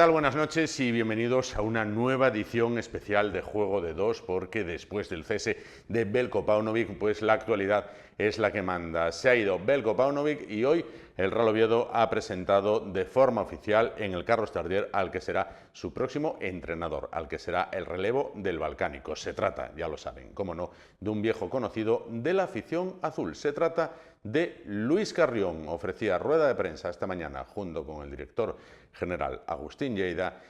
tal? Buenas noches y bienvenidos a una nueva edición especial de Juego de Dos, porque después del cese de Veljko Paunovic, pues la actualidad es la que manda. Se ha ido Veljko Paunovic y hoy el Real Oviedo ha presentado de forma oficial en el Carlos Tartiere al que será su próximo entrenador, al que será el relevo del Balcánico. Se trata, ya lo saben, cómo no, de un viejo conocido de la afición azul. Se trata de Luis Carrión. Ofrecía rueda de prensa esta mañana junto con el director general Agustín Lleida,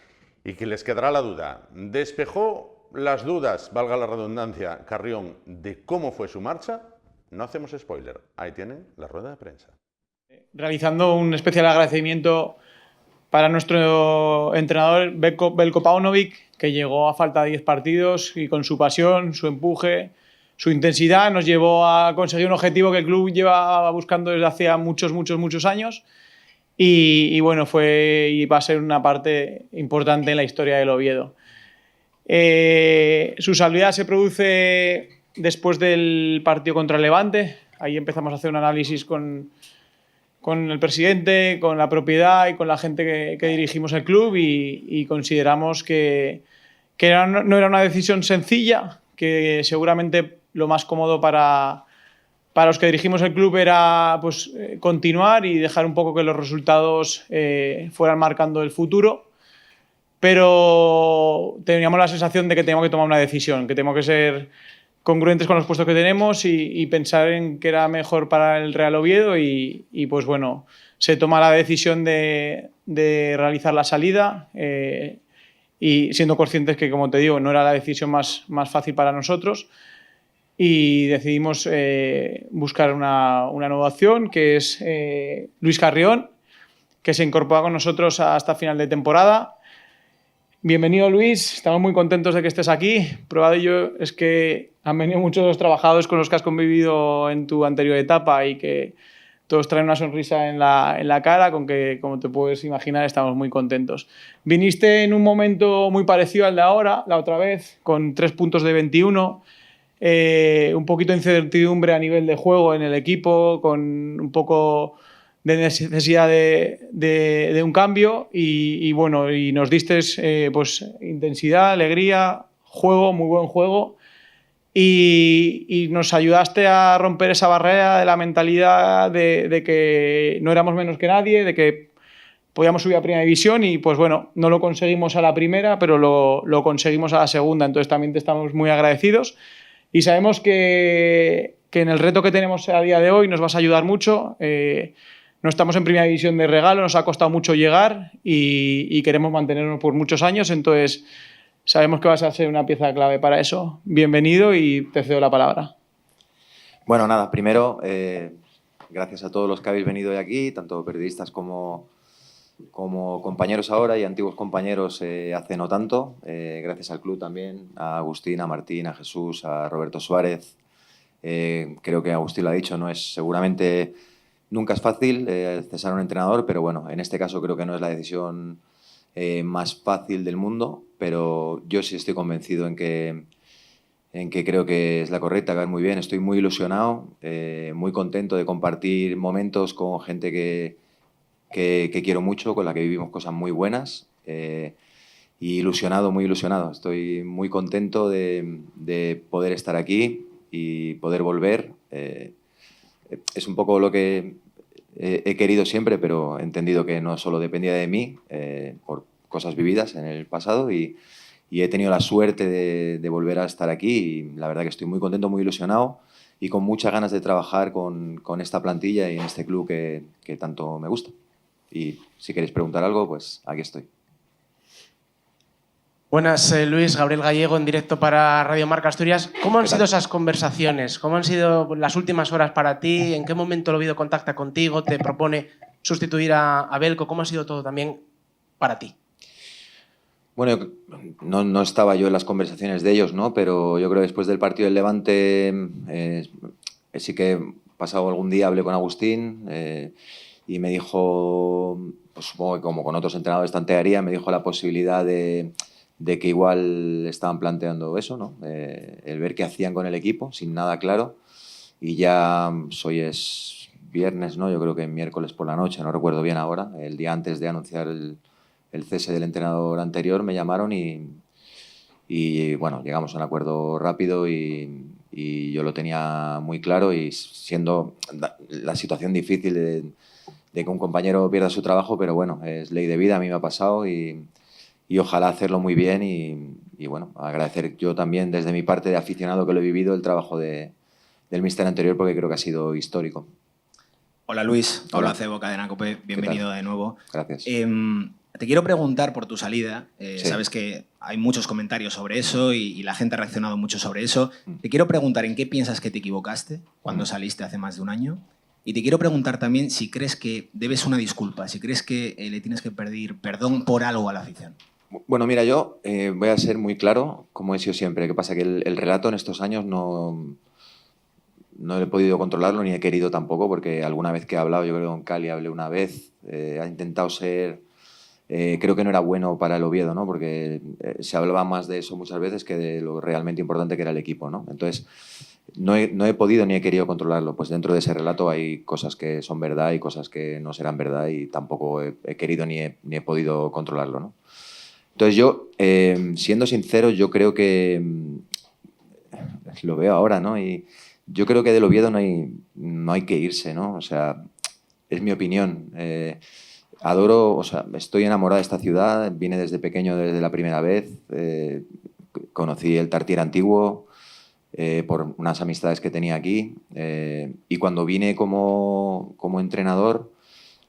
y que les quedará la duda. Despejó las dudas, valga la redundancia, Carrión, de cómo fue su marcha. No hacemos spoiler, ahí tienen la rueda de prensa. Realizando un especial agradecimiento para nuestro entrenador Veljko Paunovic, que llegó a falta de 10 partidos y con su pasión, su empuje, su intensidad nos llevó a conseguir un objetivo que el club lleva buscando desde hacía muchos años. Y bueno, fue y va a ser una parte importante en la historia del Oviedo. Su salida se produce después del partido contra el Levante. Ahí empezamos a hacer un análisis con el presidente, con la propiedad y con la gente que dirigimos el club, y consideramos que no era una decisión sencilla, que seguramente lo más cómodo para los que dirigimos el club era pues, continuar y dejar un poco que los resultados fueran marcando el futuro, pero teníamos la sensación de que teníamos que tomar una decisión, que teníamos que ser congruentes con los puestos que tenemos y pensar en qué era mejor para el Real Oviedo, y pues bueno, se toma la decisión de realizar la salida, y siendo conscientes que, como te digo, no era la decisión más fácil para nosotros, y decidimos buscar una nueva opción, que es Luis Carrión, que se incorpora con nosotros hasta final de temporada. Bienvenido, Luis, estamos muy contentos de que estés aquí. Prueba de ello es que han venido muchos de los trabajadores con los que has convivido en tu anterior etapa y que todos traen una sonrisa en la cara, con que, como te puedes imaginar, estamos muy contentos. Viniste en un momento muy parecido al de ahora, la otra vez, con 3 puntos de 21, un poquito de incertidumbre a nivel de juego en el equipo, con un poco de necesidad de un cambio, y bueno, y nos diste pues intensidad, alegría, juego, muy buen juego, y nos ayudaste a romper esa barrera de la mentalidad de que no éramos menos que nadie, de que podíamos subir a primera división, y pues bueno, no lo conseguimos a la primera, pero lo conseguimos a la segunda. Entonces también te estamos muy agradecidos y sabemos que en el reto que tenemos a día de hoy nos vas a ayudar mucho. No estamos en primera división de regalo, nos ha costado mucho llegar y queremos mantenernos por muchos años, entonces sabemos que vas a ser una pieza clave para eso. Bienvenido y te cedo la palabra. Bueno, nada, primero, gracias a todos los que habéis venido hoy aquí, tanto periodistas como compañeros ahora y antiguos compañeros hace no tanto. Gracias al club también, a Agustín, a Martín, a Jesús, a Roberto Suárez. Creo que Agustín lo ha dicho, no es seguramente... Nunca es fácil cesar a un entrenador, pero bueno, en este caso creo que no es la decisión más fácil del mundo, pero yo sí estoy convencido en que creo que es la correcta, que va muy bien. Estoy muy ilusionado, muy contento de compartir momentos con gente que quiero mucho, con la que vivimos cosas muy buenas, y ilusionado, muy ilusionado. Estoy muy contento de poder estar aquí y poder volver. Es un poco lo que he querido siempre, pero he entendido que no solo dependía de mí, por cosas vividas en el pasado, y he tenido la suerte de volver a estar aquí, y la verdad que estoy muy contento, muy ilusionado y con muchas ganas de trabajar con esta plantilla y en este club que tanto me gusta. Y si queréis preguntar algo, pues aquí estoy. Buenas, Luis, Gabriel Gallego en directo para Radio Marca Asturias. ¿Cómo han sido esas conversaciones? ¿Cómo han sido las últimas horas para ti? ¿En qué momento el Oviedo contacta contigo? ¿Te propone sustituir a Veljko? ¿Cómo ha sido todo también para ti? Bueno, no estaba yo en las conversaciones de ellos, ¿no? Pero yo creo que después del partido del Levante sí que pasado algún día hablé con Agustín y me dijo, pues supongo que como con otros entrenadores tantearía, me dijo la posibilidad de que igual estaban planteando eso, ¿no? El ver qué hacían con el equipo, sin nada claro. Y ya hoy es viernes, ¿no? Yo creo que miércoles por la noche, no recuerdo bien ahora, el día antes de anunciar el cese del entrenador anterior, me llamaron y bueno, llegamos a un acuerdo rápido y yo lo tenía muy claro, y siendo la situación difícil de que un compañero pierda su trabajo, pero bueno, es ley de vida, a mí me ha pasado y ojalá hacerlo muy bien y bueno, agradecer yo también desde mi parte de aficionado que lo he vivido el trabajo del míster anterior, porque creo que ha sido histórico. Hola Luis, Hola. Pablo Acebo, Cadena COPE, bienvenido de nuevo. Gracias. Te quiero preguntar por tu salida. Sí. Sabes que hay muchos comentarios sobre eso y la gente ha reaccionado mucho sobre eso. Te quiero preguntar en qué piensas que te equivocaste cuando saliste hace más de un año. Y te quiero preguntar también si crees que debes una disculpa, si crees que le tienes que pedir perdón por algo a la afición. Bueno, mira, yo voy a ser muy claro, como he sido siempre. ¿Qué pasa? Que el relato en estos años no he podido controlarlo ni he querido tampoco, porque alguna vez que he hablado, yo creo que con Cali hablé una vez, ha intentado ser... creo que no era bueno para el Oviedo, ¿no? Porque se hablaba más de eso muchas veces que de lo realmente importante que era el equipo, ¿no? Entonces, no he podido ni he querido controlarlo. Pues dentro de ese relato hay cosas que son verdad y cosas que no serán verdad, y tampoco he querido ni he podido controlarlo, ¿no? Entonces yo, siendo sincero, yo creo que lo veo ahora, ¿no? Y yo creo que del Oviedo no hay que irse, ¿no? O sea, es mi opinión. Adoro, o sea, estoy enamorado de esta ciudad, vine desde pequeño, desde la primera vez, conocí el Tartiere antiguo por unas amistades que tenía aquí, y cuando vine como entrenador,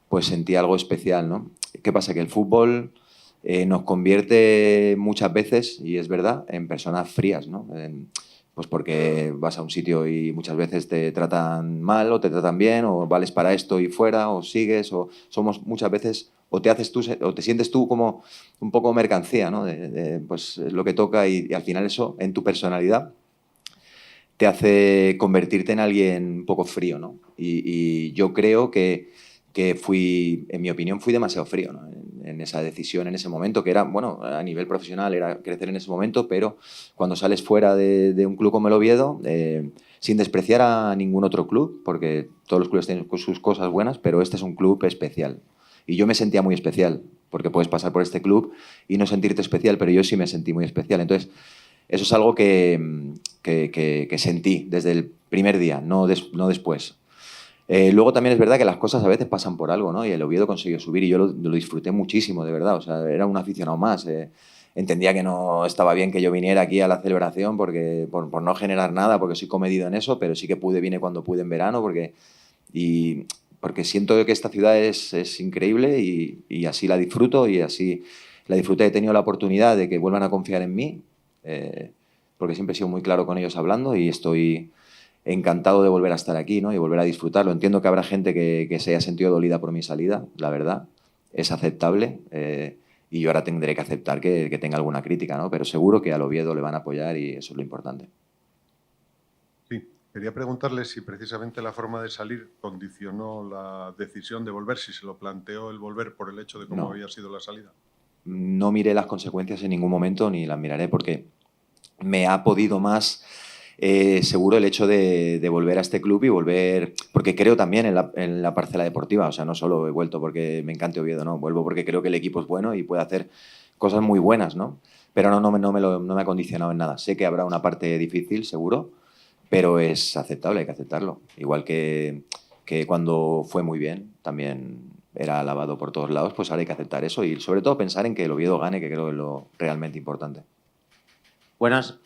pues sentí algo especial, ¿no? ¿Qué pasa? Que el fútbol nos convierte muchas veces, y es verdad, en personas frías, ¿no? Pues porque vas a un sitio y muchas veces te tratan mal o te tratan bien, o vales para esto y fuera, o sigues, o somos muchas veces, o te sientes tú como un poco mercancía, ¿no? Pues lo que toca, y al final eso en tu personalidad te hace convertirte en alguien un poco frío, ¿no? Y yo creo que fui, en mi opinión, fui demasiado frío, ¿no? En esa decisión, en ese momento, que era, bueno, a nivel profesional era crecer en ese momento, pero cuando sales fuera de un club como el Oviedo, sin despreciar a ningún otro club, porque todos los clubes tienen sus cosas buenas, pero este es un club especial. Y yo me sentía muy especial, porque puedes pasar por este club y no sentirte especial, pero yo sí me sentí muy especial. Entonces, eso es algo que sentí desde el primer día, no después. Luego también es verdad que las cosas a veces pasan por algo, ¿no? Y el Oviedo consiguió subir y yo lo disfruté muchísimo, de verdad. O sea, era un aficionado más. Entendía que no estaba bien que yo viniera aquí a la celebración por no generar nada, porque soy comedido en eso, pero sí que vine cuando pude en verano, porque siento que esta ciudad es increíble y así la disfruto, y así la disfruté. He tenido la oportunidad de que vuelvan a confiar en mí, porque siempre he sido muy claro con ellos hablando, y estoy encantado de volver a estar aquí, ¿no? Y volver a disfrutarlo. Entiendo que habrá gente que se haya sentido dolida por mi salida, la verdad, es aceptable, y yo ahora tendré que aceptar que tenga alguna crítica, ¿no? Pero seguro que al Oviedo le van a apoyar y eso es lo importante. Sí, quería preguntarle si precisamente la forma de salir condicionó la decisión de volver, si se lo planteó el volver por el hecho de cómo había sido la salida. No miré las consecuencias en ningún momento, ni las miraré, porque me ha podido más... seguro el hecho de volver a este club y volver, porque creo también en la parcela deportiva, o sea, no solo he vuelto porque me encante Oviedo, no, vuelvo porque creo que el equipo es bueno y puede hacer cosas muy buenas, ¿no? Pero no me ha condicionado en nada. Sé que habrá una parte difícil, seguro, pero es aceptable, hay que aceptarlo. Igual que cuando fue muy bien, también era alabado por todos lados, pues ahora hay que aceptar eso y sobre todo pensar en que el Oviedo gane, que creo que es lo realmente importante. Buenas.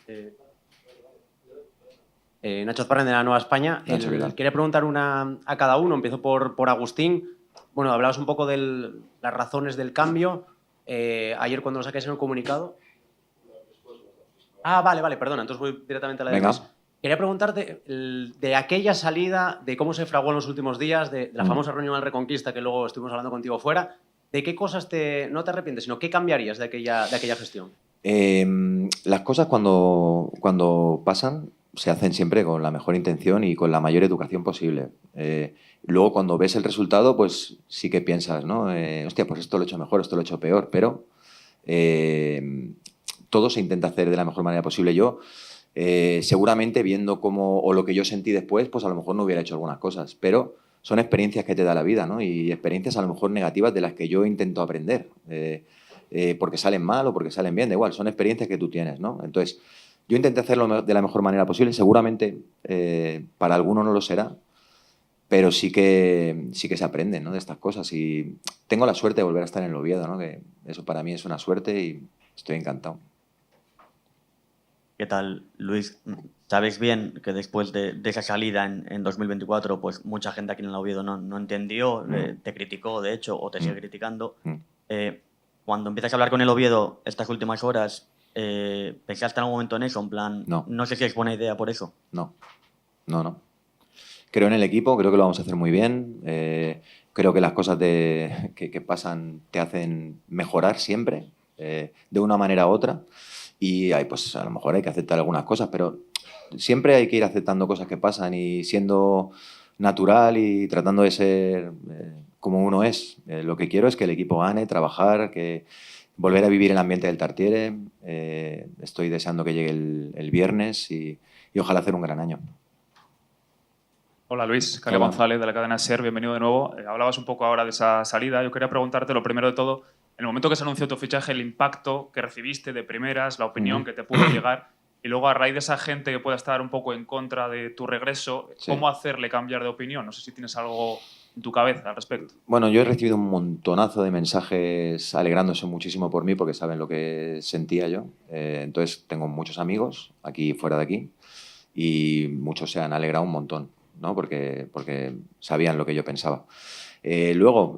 Nacho Azparren, de La Nueva España. Nacho, ¿qué tal? Quería preguntar una a cada uno. Empiezo por Agustín. Bueno, hablabas un poco de las razones del cambio. Ayer cuando lo saquéis en el comunicado... Vale, perdona. Entonces voy directamente a la de Venga. Luis. Quería preguntarte de aquella salida, de cómo se fraguó en los últimos días, de la famosa reunión al Reconquista que luego estuvimos hablando contigo fuera. ¿De qué cosas no te arrepientes, sino qué cambiarías de aquella gestión? Las cosas cuando pasan se hacen siempre con la mejor intención y con la mayor educación posible. Luego, cuando ves el resultado, pues sí que piensas, ¿no? Hostia, pues esto lo he hecho mejor, esto lo he hecho peor, pero todo se intenta hacer de la mejor manera posible. Yo, seguramente, viendo o lo que yo sentí después, pues a lo mejor no hubiera hecho algunas cosas, pero son experiencias que te da la vida, ¿no? Y experiencias a lo mejor negativas de las que yo intento aprender. porque salen mal o porque salen bien, da igual, son experiencias que tú tienes, ¿no? Entonces, yo intenté hacerlo de la mejor manera posible, seguramente para alguno no lo será, pero sí que se aprende, ¿no?, de estas cosas. Y tengo la suerte de volver a estar en el Oviedo, ¿no?, que eso para mí es una suerte y estoy encantado. ¿Qué tal, Luis? Sabes bien que después de esa salida en 2024, pues mucha gente aquí en el Oviedo no entendió, te criticó, de hecho, o te sigue criticando. Cuando empiezas a hablar con el Oviedo estas últimas horas, ¿pensaste en algún momento en eso? En plan, no sé si es buena idea por eso. No. Creo en el equipo, creo que lo vamos a hacer muy bien. Creo que las cosas que pasan te hacen mejorar siempre, de una manera u otra. Y pues a lo mejor hay que aceptar algunas cosas, pero siempre hay que ir aceptando cosas que pasan y siendo natural y tratando de ser como uno es. Lo que quiero es que el equipo gane, trabajar, volver a vivir el ambiente del Tartiere. Estoy deseando que llegue el viernes y ojalá hacer un gran año. Hola Luis, Cali González de la cadena SER, bienvenido de nuevo. Hablabas un poco ahora de esa salida. Yo quería preguntarte, lo primero de todo, en el momento que se anunció tu fichaje, el impacto que recibiste de primeras, la opinión que te pudo llegar, y luego a raíz de esa gente que pueda estar un poco en contra de tu regreso, ¿cómo hacerle cambiar de opinión? No sé si tienes algo en tu cabeza al respecto. Bueno, yo he recibido un montonazo de mensajes alegrándose muchísimo por mí porque saben lo que sentía yo. Entonces tengo muchos amigos aquí fuera de aquí y muchos se han alegrado un montón, ¿no? Porque sabían lo que yo pensaba. Luego,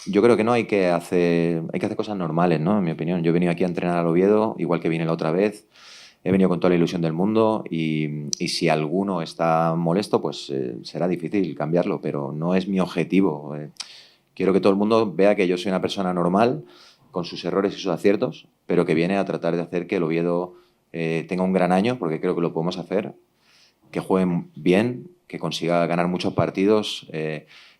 yo creo que hay que hacer cosas normales, ¿no?, en mi opinión. Yo he venido aquí a entrenar al Oviedo, igual que vine la otra vez. He venido con toda la ilusión del mundo y si alguno está molesto, pues será difícil cambiarlo, pero no es mi objetivo. Quiero que todo el mundo vea que yo soy una persona normal, con sus errores y sus aciertos, pero que viene a tratar de hacer que el Oviedo tenga un gran año, porque creo que lo podemos hacer, que jueguen bien, que consiga ganar muchos partidos,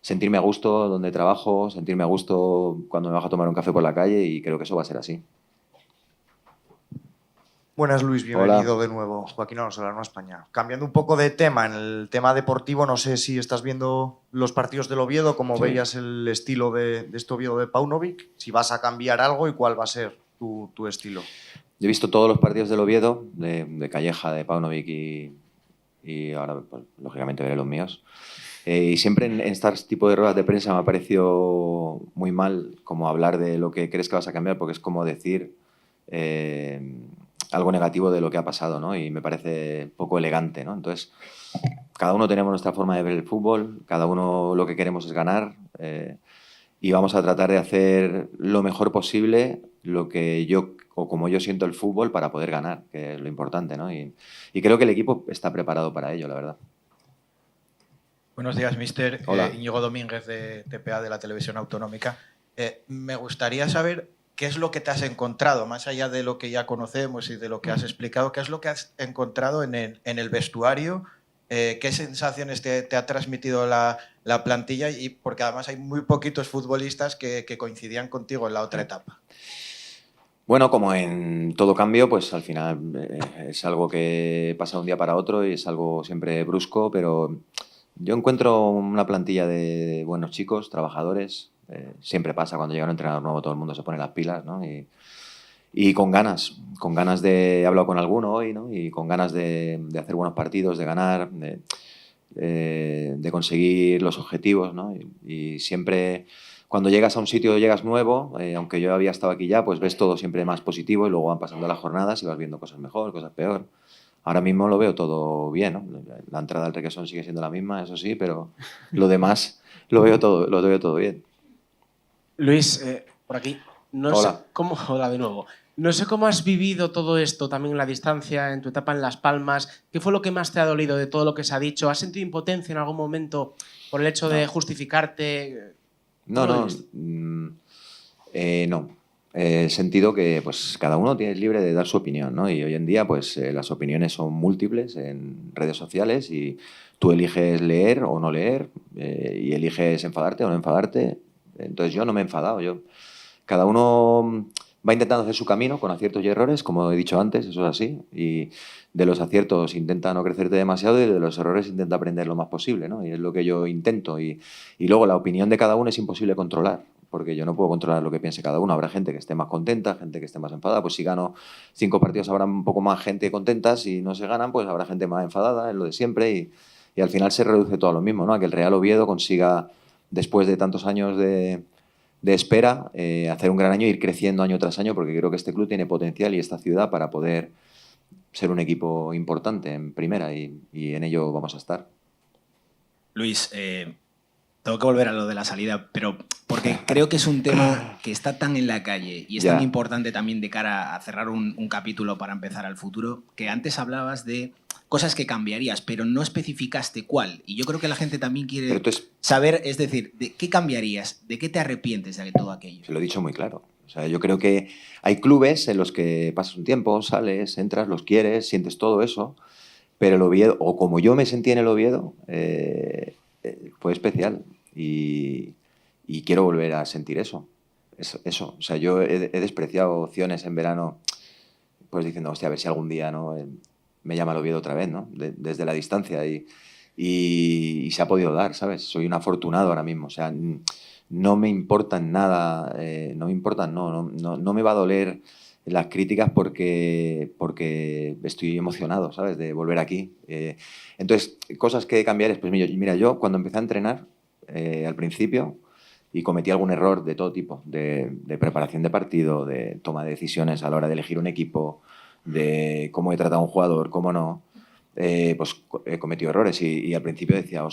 sentirme a gusto donde trabajo, sentirme a gusto cuando me bajo a tomar un café por la calle, y creo que eso va a ser así. Buenas, Luis, bienvenido de nuevo. Joaquín Alonso, Alarma España. Cambiando un poco de tema, en el tema deportivo, no sé si estás viendo los partidos del Oviedo, cómo veías el estilo de este Oviedo de Paunovic, si vas a cambiar algo y cuál va a ser tu estilo. Yo he visto todos los partidos del Oviedo, de Calleja, de Paunovic y ahora, pues, lógicamente, veré los míos. Y siempre en este tipo de ruedas de prensa me ha parecido muy mal como hablar de lo que crees que vas a cambiar, porque es como decir algo negativo de lo que ha pasado, ¿no? Y me parece poco elegante, ¿no? Entonces, cada uno tenemos nuestra forma de ver el fútbol, cada uno lo que queremos es ganar, y vamos a tratar de hacer lo mejor posible lo que yo o como yo siento el fútbol para poder ganar, que es lo importante, ¿no? Y creo que el equipo está preparado para ello, la verdad. Buenos días, mister. Hola. Íñigo Domínguez, de TPA, de la Televisión Autonómica. Me gustaría saber qué es lo que te has encontrado, más allá de lo que ya conocemos y de lo que has explicado, qué es lo que has encontrado en el vestuario, qué sensaciones te ha transmitido la plantilla, y porque además hay muy poquitos futbolistas que coincidían contigo en la otra etapa. Bueno, como en todo cambio, pues al final es algo que pasa de un día para otro y es algo siempre brusco, pero yo encuentro una plantilla de buenos chicos, trabajadores. Siempre pasa cuando llega un entrenador nuevo, todo el mundo se pone las pilas, ¿no? Y con ganas de... He hablado con alguno hoy, ¿no? Y con ganas de hacer buenos partidos, de ganar, de conseguir los objetivos, ¿no? Y siempre... Cuando llegas a un sitio, llegas nuevo, aunque yo había estado aquí ya, pues ves todo siempre más positivo y luego van pasando las jornadas y vas viendo cosas mejor, cosas peor. Ahora mismo lo veo todo bien, ¿no? La entrada al Requesón sigue siendo la misma, eso sí, pero lo demás lo veo todo bien. Luis, por aquí. Hola. Hola de nuevo. No sé cómo has vivido todo esto, también la distancia, en tu etapa en Las Palmas. ¿Qué fue lo que más te ha dolido de todo lo que se ha dicho? ¿Has sentido impotencia en algún momento por el hecho de justificarte? No. He sentido que pues, cada uno es libre de dar su opinión, ¿no? Y hoy en día pues, las opiniones son múltiples en redes sociales y tú eliges leer o no leer, y eliges enfadarte o no enfadarte. Entonces yo no me he enfadado. Cada uno va intentando hacer su camino con aciertos y errores, como he dicho antes, eso es así. Y de los aciertos intenta no crecerte demasiado y de los errores intenta aprender lo más posible, ¿no? Y es lo que yo intento. Y luego la opinión de cada uno es imposible controlar. porque yo no puedo controlar lo que piense cada uno. Habrá gente que esté más contenta, gente que esté más enfadada. Pues si gano 5 partidos habrá un poco más gente contenta, si no se ganan pues habrá gente más enfadada, es lo de siempre, y al final se reduce todo a lo mismo, ¿no? A que el Real Oviedo consiga, después de tantos años de espera, hacer un gran año e ir creciendo año tras año, porque creo que este club tiene potencial y esta ciudad para poder ser un equipo importante en primera, y en ello vamos a estar. Luis, tengo que volver a lo de la salida, pero porque creo que es un tema que está tan en la calle y es tan importante también de cara a cerrar un capítulo para empezar al futuro, que antes hablabas de cosas que cambiarías, pero no especificaste cuál. Y yo creo que la gente también quiere saber, es decir, ¿de qué cambiarías? ¿De qué te arrepientes de todo aquello? Se lo he dicho muy claro. O sea, yo creo que hay clubes en los que pasas un tiempo, sales, entras, los quieres, sientes todo eso, pero el Oviedo, o como yo me sentí en el Oviedo, fue especial y quiero volver a sentir eso. Eso. O sea, yo he despreciado opciones en verano, pues diciendo, hostia, a ver si algún día, ¿no?, me llama el Oviedo otra vez, ¿no? Desde la distancia, y se ha podido dar, ¿sabes? Soy un afortunado ahora mismo. O sea, no me importan nada, no me va a doler las críticas porque estoy emocionado, ¿sabes?, de volver aquí. Entonces, cosas que cambiar es, pues mira, yo cuando empecé a entrenar al principio, y cometí algún error de todo tipo, de preparación de partido, de toma de decisiones a la hora de elegir un equipo, de cómo he tratado a un jugador, cómo no, pues he cometido errores, y al principio decía,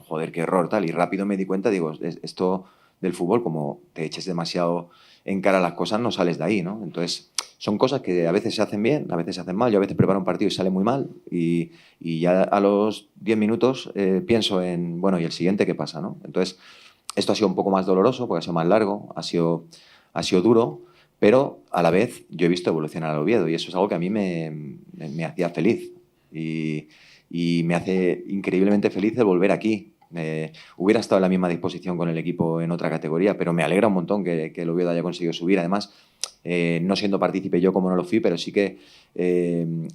joder, qué error, tal, y rápido me di cuenta, digo, esto del fútbol, como te eches demasiado en cara a las cosas, no sales de ahí, ¿no? Entonces, son cosas que a veces se hacen bien, a veces se hacen mal. Yo a veces preparo un partido y sale muy mal, y ya a los 10 minutos pienso en, bueno, ¿y el siguiente qué pasa, no? Entonces, esto ha sido un poco más doloroso porque ha sido más largo, ha sido duro, pero a la vez yo he visto evolucionar al Oviedo, y eso es algo que a mí me hacía feliz, y me hace increíblemente feliz el volver aquí. Hubiera estado en la misma disposición con el equipo en otra categoría, pero me alegra un montón que el Oviedo haya conseguido subir. Además, no siendo partícipe yo como no lo fui, pero sí que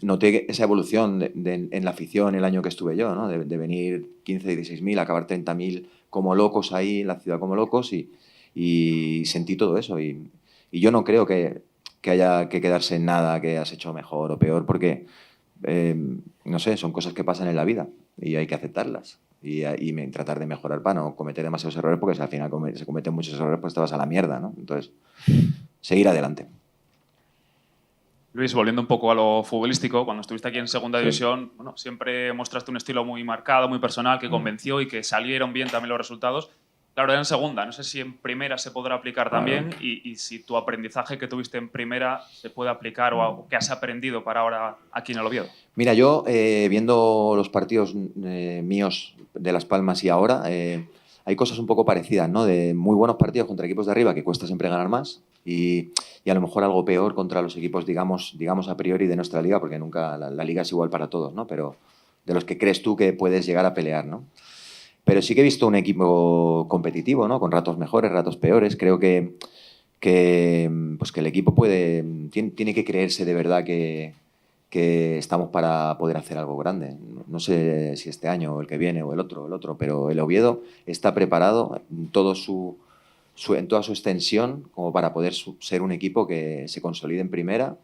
noté esa evolución en la afición el año que estuve yo, ¿no? De venir 15, 16.000, acabar 30.000 como locos ahí en la ciudad, como locos, y sentí todo eso. Y yo no creo que haya que quedarse en nada que has hecho mejor o peor, porque, no sé, son cosas que pasan en la vida y hay que aceptarlas. Y tratar de mejorar para no cometer demasiados errores, porque si al final se cometen muchos errores, pues te vas a la mierda, ¿no? Entonces, seguir adelante. Luis, volviendo un poco a lo futbolístico, cuando estuviste aquí en Segunda División, bueno, siempre mostraste un estilo muy marcado, muy personal, que convenció y que salieron bien también los resultados. Claro, era en Segunda, no sé si en Primera se podrá aplicar también, y si tu aprendizaje que tuviste en Primera se puede aplicar o qué has aprendido para ahora aquí en el Oviedo. Mira, yo viendo los partidos míos de Las Palmas y ahora, hay cosas un poco parecidas, ¿no? De muy buenos partidos contra equipos de arriba, que cuesta siempre ganar más, y a lo mejor algo peor contra los equipos, digamos a priori, de nuestra liga, porque nunca la liga es igual para todos, ¿no? Pero de los que crees tú que puedes llegar a pelear, ¿no? Pero sí que he visto un equipo competitivo, ¿no? Con ratos mejores, ratos peores. Creo que el equipo tiene que creerse de verdad que estamos para poder hacer algo grande. No sé si este año o el que viene o el otro, pero el Oviedo está preparado en toda su extensión como para poder ser un equipo que se consolide en primera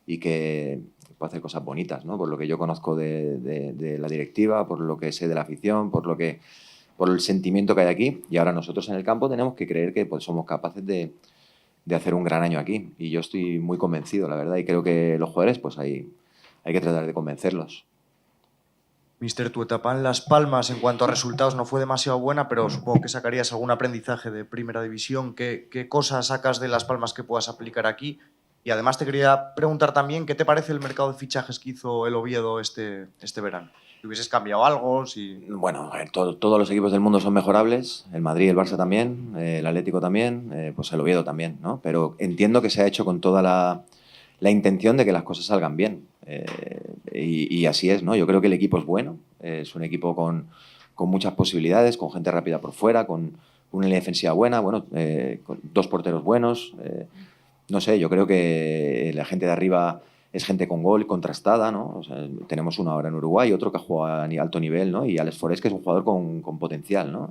y que pueda hacer cosas bonitas, ¿no? Por lo que yo conozco de la directiva, por lo que sé de la afición, por el sentimiento que hay aquí. Y ahora nosotros en el campo tenemos que creer que pues, somos capaces de hacer un gran año aquí. Y yo estoy muy convencido, la verdad, y creo que los jugadores pues hay que tratar de convencerlos. Mister, tu etapa en Las Palmas en cuanto a resultados no fue demasiado buena, pero supongo que sacarías algún aprendizaje de Primera División. ¿Qué cosas sacas de Las Palmas que puedas aplicar aquí? Y además te quería preguntar también, ¿qué te parece el mercado de fichajes que hizo el Oviedo este verano? ¿Si hubieses cambiado algo? Bueno, todos los equipos del mundo son mejorables, el Madrid, el Barça también, el Atlético también, pues el Oviedo también, ¿no? Pero entiendo que se ha hecho con toda la intención de que las cosas salgan bien. Y así es, ¿no? Yo creo que el equipo es bueno, es un equipo con muchas posibilidades, con gente rápida por fuera, con una línea defensiva buena, con 2 porteros buenos. No sé, yo creo que la gente de arriba es gente con gol, contrastada, ¿no? O sea, tenemos uno ahora en Uruguay, otro que ha jugado a alto nivel, ¿no? Y Alex Forés, que es un jugador con potencial, ¿no?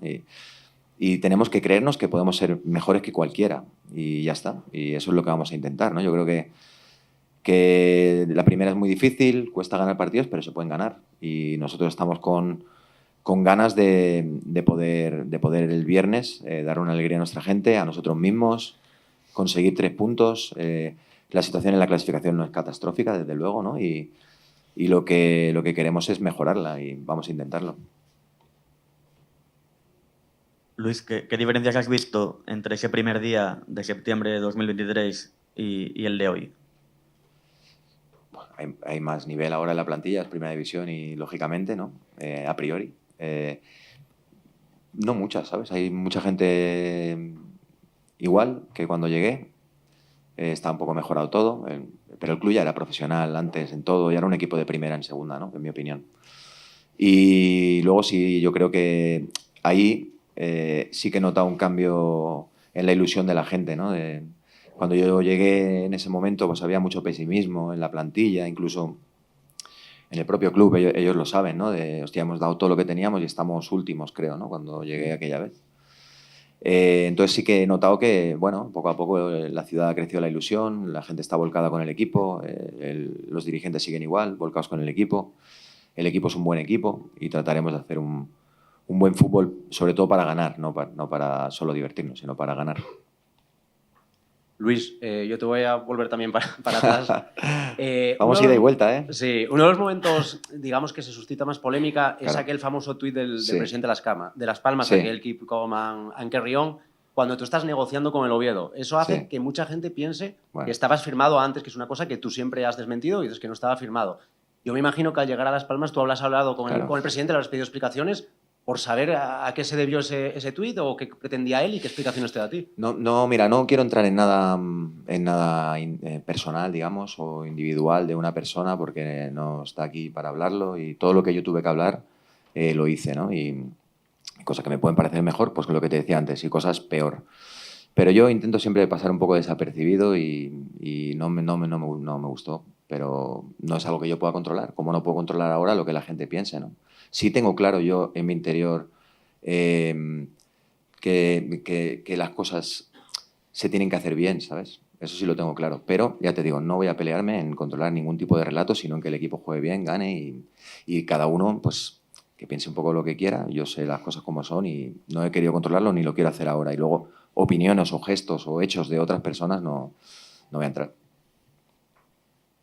y tenemos que creernos que podemos ser mejores que cualquiera y ya está. Y eso es lo que vamos a intentar, ¿no? Yo creo que la primera es muy difícil, cuesta ganar partidos, pero se pueden ganar. Y nosotros estamos con ganas de poder el viernes dar una alegría a nuestra gente, a nosotros mismos, conseguir 3 puntos. La situación en la clasificación no es catastrófica, desde luego, ¿no? Y lo que queremos es mejorarla y vamos a intentarlo. Luis, ¿qué diferencias has visto entre ese primer día de septiembre de 2023 y el de hoy? Hay más nivel ahora en la plantilla, es primera división y lógicamente, ¿no? A priori. No muchas, ¿sabes? Hay mucha gente igual que cuando llegué. Está un poco mejorado todo, pero el club ya era profesional antes en todo, ya era un equipo de primera en segunda, ¿no? En mi opinión. Y luego sí, yo creo que ahí sí que he notado un cambio en la ilusión de la gente, ¿no? Cuando yo llegué en ese momento, pues había mucho pesimismo en la plantilla, incluso en el propio club, ellos lo saben, ¿no? Hostia, hemos dado todo lo que teníamos y estamos últimos, creo, ¿no? Cuando llegué aquella vez. Entonces sí que he notado que, bueno, poco a poco la ciudad ha crecido la ilusión, la gente está volcada con el equipo, los dirigentes siguen igual, volcados con el equipo es un buen equipo y trataremos de hacer un buen fútbol, sobre todo para ganar, no para solo divertirnos, sino para ganar. Luis, yo te voy a volver también para atrás. Vamos ida y vuelta, ¿eh? Sí, uno de los momentos, digamos, que se suscita más polémica es Claro. aquel famoso tuit del Sí. presidente de Las Palmas, Sí. aquel Keep Calm and Carry On, cuando tú estás negociando con el Oviedo. Eso hace Sí. que mucha gente piense Bueno. que estabas firmado antes, que es una cosa que tú siempre has desmentido y dices que no estaba firmado. Yo me imagino que al llegar a Las Palmas tú has hablado con, Claro. con el presidente, le has pedido explicaciones por saber a qué se debió ese tuit o qué pretendía él y qué explicaciones te da a ti. No, mira, no quiero entrar en nada personal, digamos, o individual de una persona porque no está aquí para hablarlo y todo lo que yo tuve que hablar lo hice, ¿no? Y cosas que me pueden parecer mejor, pues lo que te decía antes, y cosas peor. Pero yo intento siempre pasar un poco desapercibido y no me gustó, pero no es algo que yo pueda controlar, como no puedo controlar ahora lo que la gente piense, ¿no? Sí tengo claro yo en mi interior que las cosas se tienen que hacer bien, ¿sabes? Eso sí lo tengo claro. Pero, ya te digo, no voy a pelearme en controlar ningún tipo de relato, sino en que el equipo juegue bien, gane y cada uno, pues, que piense un poco lo que quiera. Yo sé las cosas como son y no he querido controlarlo ni lo quiero hacer ahora. Y luego, opiniones o gestos o hechos de otras personas no voy a entrar.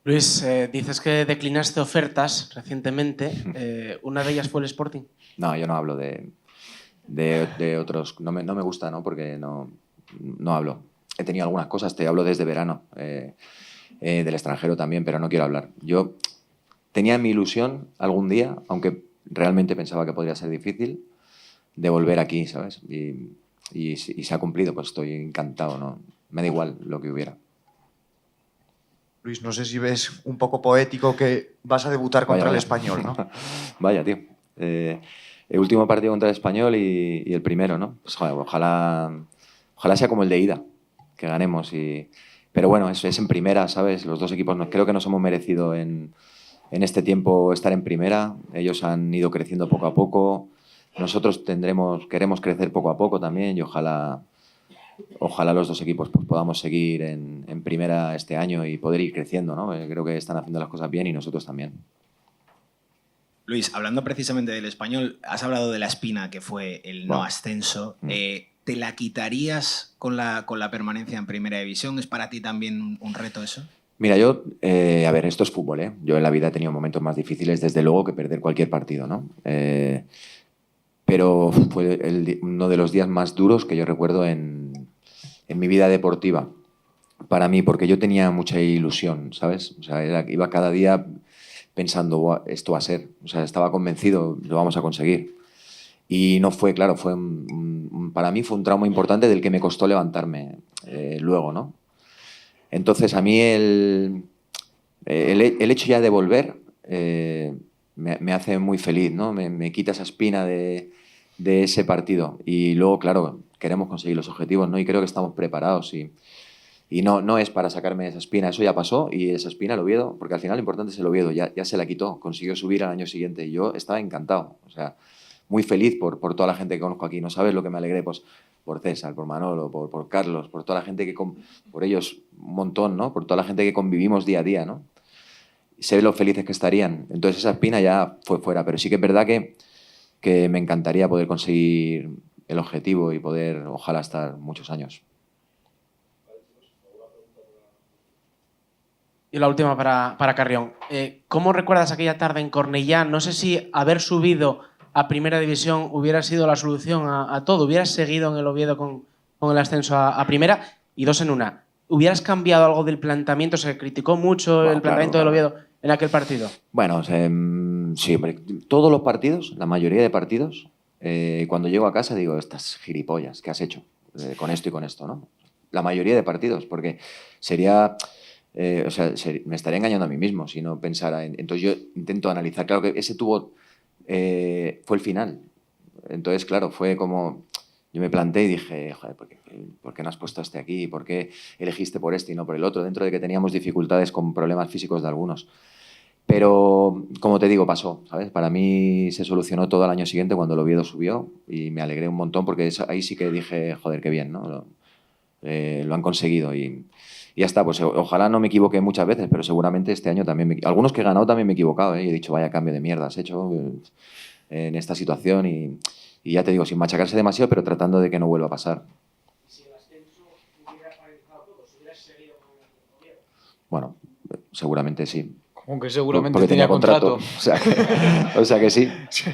Luis, dices que declinaste ofertas recientemente. ¿Una de ellas fue el Sporting? No, yo no hablo de otros. No me gusta, ¿no? Porque no hablo. He tenido algunas cosas, te hablo desde verano, del extranjero también, pero no quiero hablar. Yo tenía mi ilusión algún día, aunque realmente pensaba que podría ser difícil, de volver aquí, ¿sabes? Y se ha cumplido, pues estoy encantado, ¿no? Me da igual lo que hubiera. Luis, no sé si ves un poco poético que vas a debutar contra el Español, ¿no? Vaya, tío. El último partido contra el Español y el primero, ¿no? Pues, joder, ojalá sea como el de ida, que ganemos. Pero bueno, es en primera, ¿sabes? Los dos equipos creo que nos hemos merecido en este tiempo estar en primera. Ellos han ido creciendo poco a poco. Nosotros queremos crecer poco a poco también y ojalá los dos equipos pues, podamos seguir en primera este año y poder ir creciendo, ¿no? Creo que están haciendo las cosas bien y nosotros también. Luis, hablando precisamente del Español, has hablado de la espina que fue el no ascenso. ¿Te la quitarías con la permanencia en primera división? ¿Es para ti también un reto eso? Mira, yo, a ver, esto es fútbol, ¿eh? Yo en la vida he tenido momentos más difíciles, desde luego, que perder cualquier partido, ¿no? Pero fue uno de los días más duros que yo recuerdo en mi vida deportiva, para mí, porque yo tenía mucha ilusión, ¿sabes? O sea, iba cada día pensando, esto va a ser, o sea, estaba convencido, lo vamos a conseguir. Y no fue, claro, para mí fue un trauma importante del que me costó levantarme luego, ¿no? Entonces, a mí el hecho ya de volver me hace muy feliz, ¿no? Me quita esa espina de ese partido. Y luego, claro, queremos conseguir los objetivos, ¿no? Y creo que estamos preparados. Y no es para sacarme esa espina, eso ya pasó. Y esa espina, el Oviedo, porque al final lo importante es el Oviedo, ya se la quitó, consiguió subir al año siguiente. Y yo estaba encantado. O sea, muy feliz por toda la gente que conozco aquí. No sabes lo que me alegré, pues, por César, por Manolo, por Carlos, por toda la gente por ellos un montón, ¿no? Por toda la gente que convivimos día a día, ¿no? Sé lo felices que estarían. Entonces esa espina ya fue fuera, pero sí que es verdad que me encantaría poder conseguir el objetivo y poder, ojalá, estar muchos años. Y la última para Carrión. ¿Cómo recuerdas aquella tarde en Cornellá? No sé si haber subido a Primera División hubiera sido la solución a todo. ¿Hubieras seguido en el Oviedo con el ascenso a Primera? Y dos en una. ¿Hubieras cambiado algo del planteamiento? Se criticó mucho el planteamiento del Oviedo en aquel partido. Bueno, sí, hombre, todos los partidos, la mayoría de partidos, cuando llego a casa digo, estas gilipollas, ¿qué has hecho con esto y con esto, ¿no? La mayoría de partidos, porque sería... me estaría engañando a mí mismo si no pensara en... Entonces yo intento analizar, claro que ese fue el final. Entonces, claro, fue como... Yo me planteé y dije, joder, ¿por qué no has puesto este aquí? ¿Por qué elegiste por este y no por el otro? Dentro de que teníamos dificultades con problemas físicos de algunos. Pero, como te digo, pasó, ¿sabes? Para mí se solucionó todo el año siguiente cuando el Oviedo subió y me alegré un montón porque ahí sí que dije, joder, qué bien, ¿no? Lo han conseguido y ya está. Pues ojalá no me equivoque muchas veces, pero seguramente este año también... Algunos que he ganado también me he equivocado, ¿eh? Y he dicho, vaya cambio de mierda has hecho en esta situación y ya te digo, sin machacarse demasiado, pero tratando de que no vuelva a pasar. ¿Y si el ascenso hubiera paralizado todo, si hubieras seguido con el Oviedo? Bueno, seguramente sí. Como que seguramente porque tenía contrato. O sea que sí. Sí.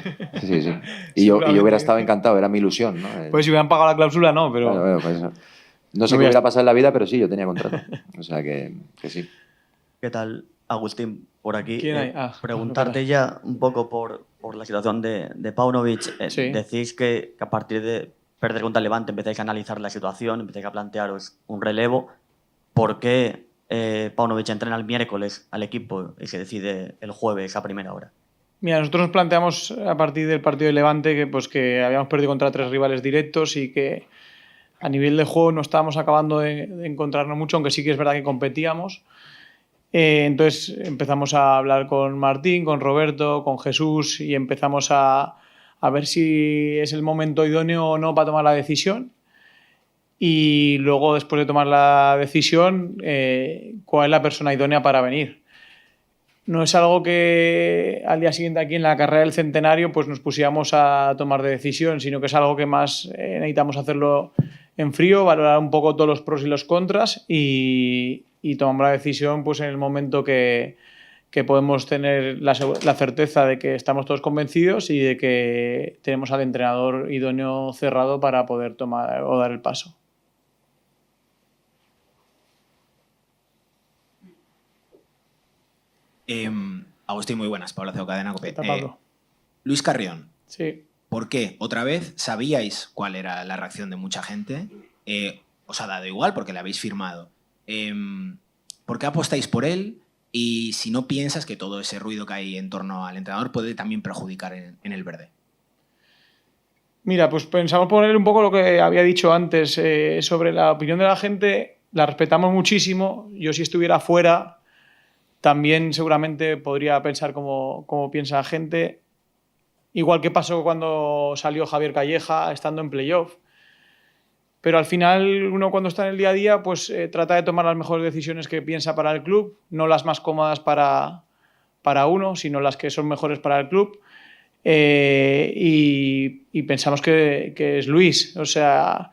Y yo hubiera estado encantado, era mi ilusión, ¿no? Pues si hubieran pagado la cláusula, no, pero... Bueno, pues, no sé qué hubiera pasado en la vida, pero sí, yo tenía contrato. O sea que sí. ¿Qué tal, Agustín? Por aquí. ¿Quién hay? Preguntarte ya un poco por la situación de Paunovic. Sí. Decís que a partir de perder contra el Levante empezáis a analizar la situación, empezáis a plantearos un relevo. ¿Por qué Paunovic entrena el miércoles al equipo y se decide el jueves a primera hora? Mira, nosotros nos planteamos a partir del partido de Levante que habíamos perdido contra 3 rivales directos y que a nivel de juego no estábamos acabando de encontrarnos mucho, aunque sí que es verdad que competíamos. Entonces empezamos a hablar con Martín, con Roberto, con Jesús y empezamos a ver si es el momento idóneo o no para tomar la decisión. Y luego, después de tomar la decisión, cuál es la persona idónea para venir. No es algo que al día siguiente aquí en la carrera del centenario pues nos pusiéramos a tomar de decisión, sino que es algo que más necesitamos hacerlo en frío, valorar un poco todos los pros y los contras y tomamos la decisión pues en el momento que podemos tener la certeza de que estamos todos convencidos y de que tenemos al entrenador idóneo cerrado para poder tomar o dar el paso. Agustín, muy buenas. Pablo Aceo, Cadena COPE. Luis Carrión. Sí. ¿Por qué? Otra vez, ¿sabíais cuál era la reacción de mucha gente? ¿Os ha dado igual porque le habéis firmado? ¿Por qué apostáis por él? Y si no piensas que todo ese ruido que hay en torno al entrenador puede también perjudicar en el verde. Mira, pues pensamos poner un poco lo que había dicho antes sobre la opinión de la gente. La respetamos muchísimo. Yo si estuviera fuera también seguramente podría pensar como piensa la gente. Igual que pasó cuando salió Javier Calleja estando en playoff. Pero al final uno cuando está en el día a día pues trata de tomar las mejores decisiones que piensa para el club, no las más cómodas para uno, sino las que son mejores para el club. Y pensamos que es Luis. O sea,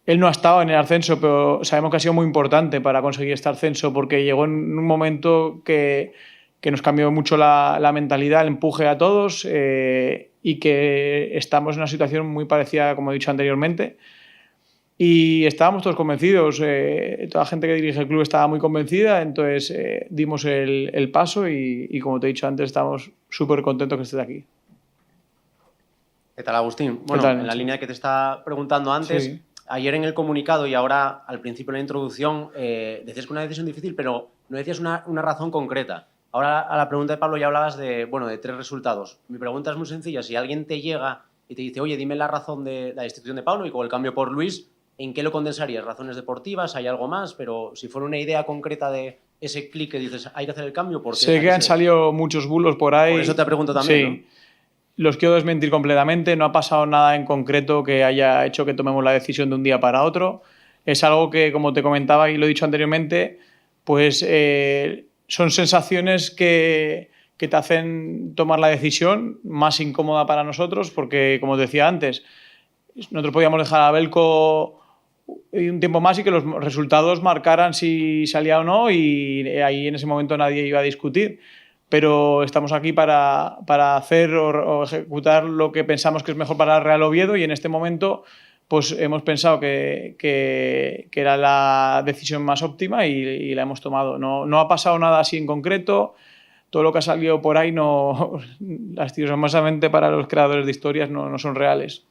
él no ha estado en el ascenso, pero sabemos que ha sido muy importante para conseguir este ascenso porque llegó en un momento que nos cambió mucho la mentalidad, el empuje a todos y que estamos en una situación muy parecida, como he dicho anteriormente. Y estábamos todos convencidos, toda la gente que dirige el club estaba muy convencida, entonces dimos el paso y como te he dicho antes, estamos súper contentos que estés aquí. ¿Qué tal, Agustín? Bueno, en la línea que te estaba preguntando antes, sí. Ayer en el comunicado y ahora al principio en la introducción decías que una decisión difícil, pero no decías una razón concreta. Ahora a la pregunta de Pablo ya hablabas de 3 resultados. Mi pregunta es muy sencilla. Si alguien te llega y te dice, oye, dime la razón de la destitución de Pablo y con el cambio por Luis, ¿en qué lo condensarías? ¿Razones deportivas? ¿Hay algo más? Pero si fuera una idea concreta de ese clic que dices, hay que hacer el cambio, ¿por qué? Sé que han salido muchos bulos por ahí. Por eso te pregunto también, sí. ¿no? los quiero desmentir completamente. No ha pasado nada en concreto que haya hecho que tomemos la decisión de un día para otro. Es algo que, como te comentaba y lo he dicho anteriormente, pues son sensaciones que te hacen tomar la decisión más incómoda para nosotros, porque, como te decía antes, nosotros podíamos dejar a Belko un tiempo más y que los resultados marcaran si salía o no, y ahí en ese momento nadie iba a discutir. Pero estamos aquí para hacer o ejecutar lo que pensamos que es mejor para el Real Oviedo, y en este momento pues hemos pensado que era la decisión más óptima y la hemos tomado. No ha pasado nada así en concreto. Todo lo que ha salido por ahí, lastimosamente para los creadores de historias, no son reales.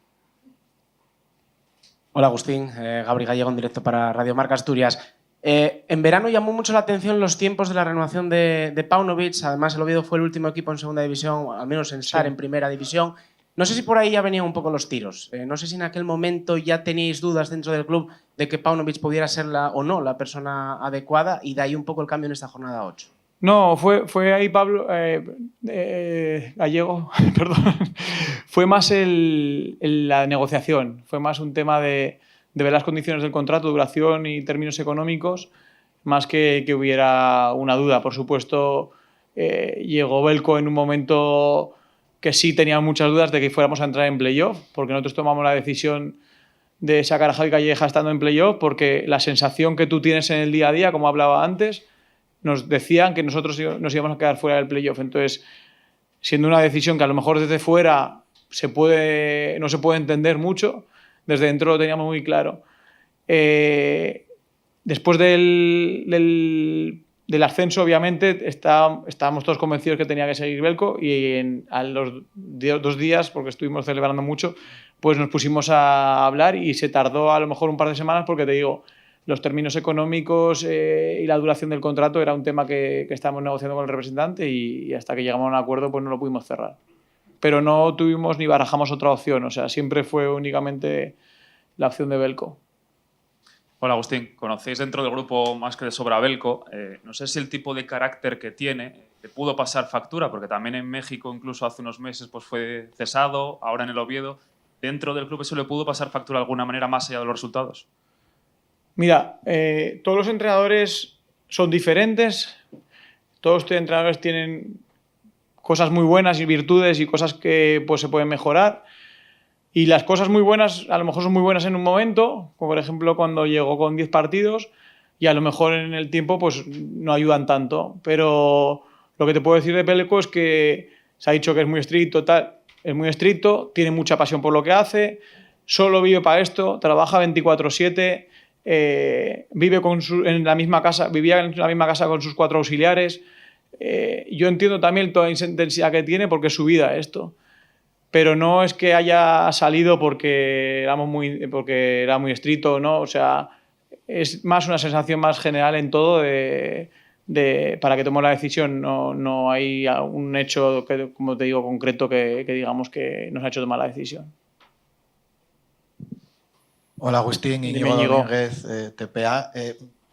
Hola Agustín, Gabriel Gallego en directo para Radio Marca Asturias. En verano llamó mucho la atención los tiempos de la renovación de Paunovic. Además, el Oviedo fue el último equipo en segunda división, al menos en estar en primera división. No sé si por ahí ya venían un poco los tiros. No sé si en aquel momento ya teníais dudas dentro del club de que Paunovic pudiera ser la persona adecuada, y de ahí un poco el cambio en esta jornada 8. No, fue ahí Pablo Gallego, perdón. Fue más la negociación, fue más un tema de ver las condiciones del contrato, duración y términos económicos, más que hubiera una duda. Por supuesto, llegó Belko en un momento que sí tenía muchas dudas de que fuéramos a entrar en playoff, porque nosotros tomamos la decisión de sacar a Javi Calleja estando en playoff, porque la sensación que tú tienes en el día a día, como hablaba antes, nos decían que nosotros nos íbamos a quedar fuera del playoff. Entonces, siendo una decisión que a lo mejor desde fuera no se puede entender mucho, desde dentro lo teníamos muy claro. Después del ascenso, obviamente, estábamos todos convencidos que tenía que seguir Belko, y a los 2 días, porque estuvimos celebrando mucho, pues nos pusimos a hablar, y se tardó a lo mejor un par de semanas, porque te digo, los términos económicos y la duración del contrato era un tema que estábamos negociando con el representante, y hasta que llegamos a un acuerdo pues no lo pudimos cerrar. Pero no tuvimos ni barajamos otra opción, o sea, siempre fue únicamente la opción de Belko. Hola Agustín, conocéis dentro del grupo más que de sobra a Belko. No sé si el tipo de carácter que tiene te pudo pasar factura, porque también en México, incluso hace unos meses, pues fue cesado, ahora en el Oviedo. ¿Dentro del club eso le pudo pasar factura de alguna manera más allá de los resultados? Mira, todos los entrenadores son diferentes, todos los entrenadores tienen cosas muy buenas y virtudes y cosas que pues, se pueden mejorar, y las cosas muy buenas a lo mejor son muy buenas en un momento, como por ejemplo cuando llegó con 10 partidos, y a lo mejor en el tiempo pues, no ayudan tanto. Pero lo que te puedo decir de Belko es que se ha dicho que es muy estricto, es muy estricto, tiene mucha pasión por lo que hace, solo vive para esto, trabaja 24/7, vivía en la misma casa con sus 4 auxiliares. Yo entiendo también toda la intensidad que tiene, porque es su vida esto, pero no es que haya salido porque era muy estricto, ¿no? O sea, es más una sensación más general en todo para que tomó la decisión. No hay un hecho, como te digo, concreto que digamos que nos ha hecho tomar la decisión. Hola Agustín, Íñigo Domínguez, TPA.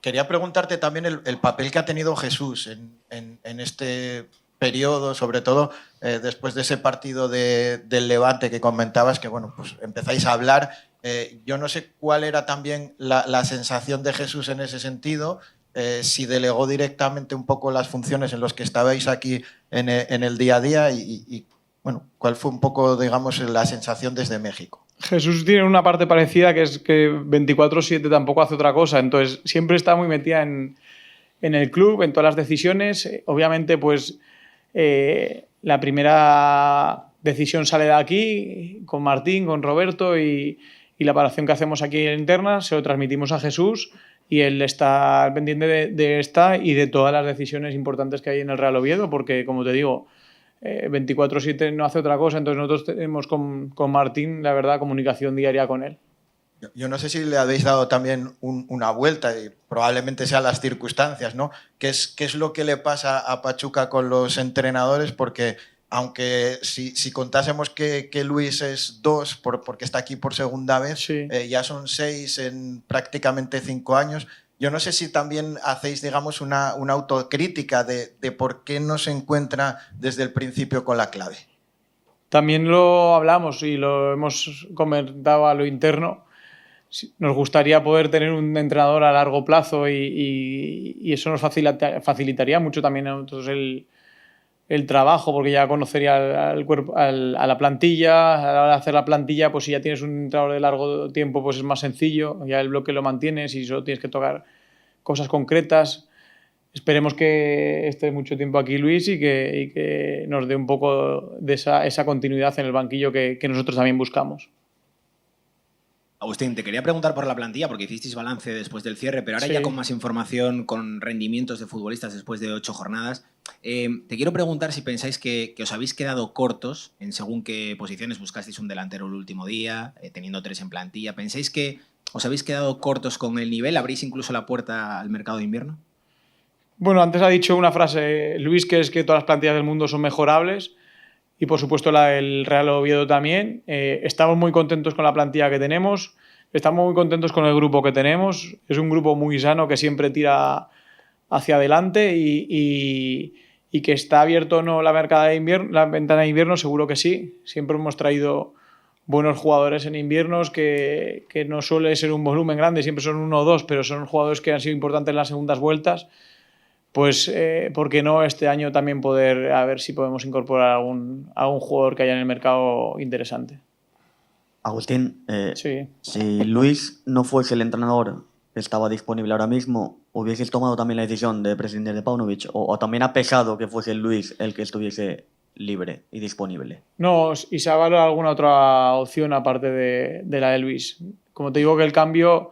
Quería preguntarte también el papel que ha tenido Jesús en este periodo, sobre todo después de ese partido del Levante que comentabas, que bueno, pues empezáis a hablar. Yo no sé cuál era también la sensación de Jesús en ese sentido, si delegó directamente un poco las funciones en las que estabais aquí en el día a día, y bueno, cuál fue un poco, digamos, la sensación desde México. Jesús tiene una parte parecida, que es que 24/7 tampoco hace otra cosa, entonces siempre está muy metida en el club, en todas las decisiones. Obviamente, pues la primera decisión sale de aquí, con Martín, con Roberto, y la valoración que hacemos aquí en interna se lo transmitimos a Jesús, y él está pendiente de esta y de todas las decisiones importantes que hay en el Real Oviedo, porque, como te digo, 24/7 no hace otra cosa. Entonces nosotros tenemos con Martín, la verdad, comunicación diaria con él. Yo no sé si le habéis dado también una vuelta, y probablemente sean las circunstancias, ¿no? ¿Qué es lo que le pasa a Pachuca con los entrenadores? Porque aunque si contásemos que Luis es 2 porque está aquí por segunda vez, sí. Ya son 6 en prácticamente 5 años. Yo no sé si también hacéis, digamos, una autocrítica de por qué no se encuentra desde el principio con la clave. También lo hablamos y lo hemos comentado a lo interno. Nos gustaría poder tener un entrenador a largo plazo y eso nos facilitaría mucho también a nosotros el trabajo, porque ya conocería al cuerpo, a la plantilla. A la hora de hacer la plantilla, pues si ya tienes un entrenador de largo tiempo, pues es más sencillo. Ya el bloque lo mantienes y solo tienes que tocar cosas concretas. Esperemos que esté mucho tiempo aquí Luis y que nos dé un poco de esa continuidad en el banquillo que nosotros también buscamos. Agustín, te quería preguntar por la plantilla, porque hicisteis balance después del cierre, pero ahora Sí. ya con más información, con rendimientos de futbolistas después de 8 jornadas. Te quiero preguntar si pensáis que os habéis quedado cortos en según qué posiciones. Buscasteis un delantero el último día, teniendo 3 en plantilla. ¿Pensáis que os habéis quedado cortos con el nivel? ¿Abrís incluso la puerta al mercado de invierno? Bueno, antes ha dicho una frase Luis, que es que todas las plantillas del mundo son mejorables y por supuesto la del Real Oviedo también. Estamos muy contentos con la plantilla que tenemos, estamos muy contentos con el grupo que tenemos. Es un grupo muy sano que siempre tira hacia adelante y que está abierto o no la ventana de invierno, seguro que sí. Siempre hemos traído buenos jugadores en inviernos que no suele ser un volumen grande, siempre son 1 o 2, pero son jugadores que han sido importantes en las segundas vueltas. Pues, ¿por qué no este año también poder a ver si podemos incorporar algún jugador que haya en el mercado interesante? Agustín, Sí. si Luis no fuese el entrenador que estaba disponible ahora mismo, ¿hubieses tomado también la decisión de prescindir de Paunovic? ¿O también ha pesado que fuese Luis el que estuviese libre y disponible? No, y se ha valorado alguna otra opción aparte de la de Luis. Como te digo, que el cambio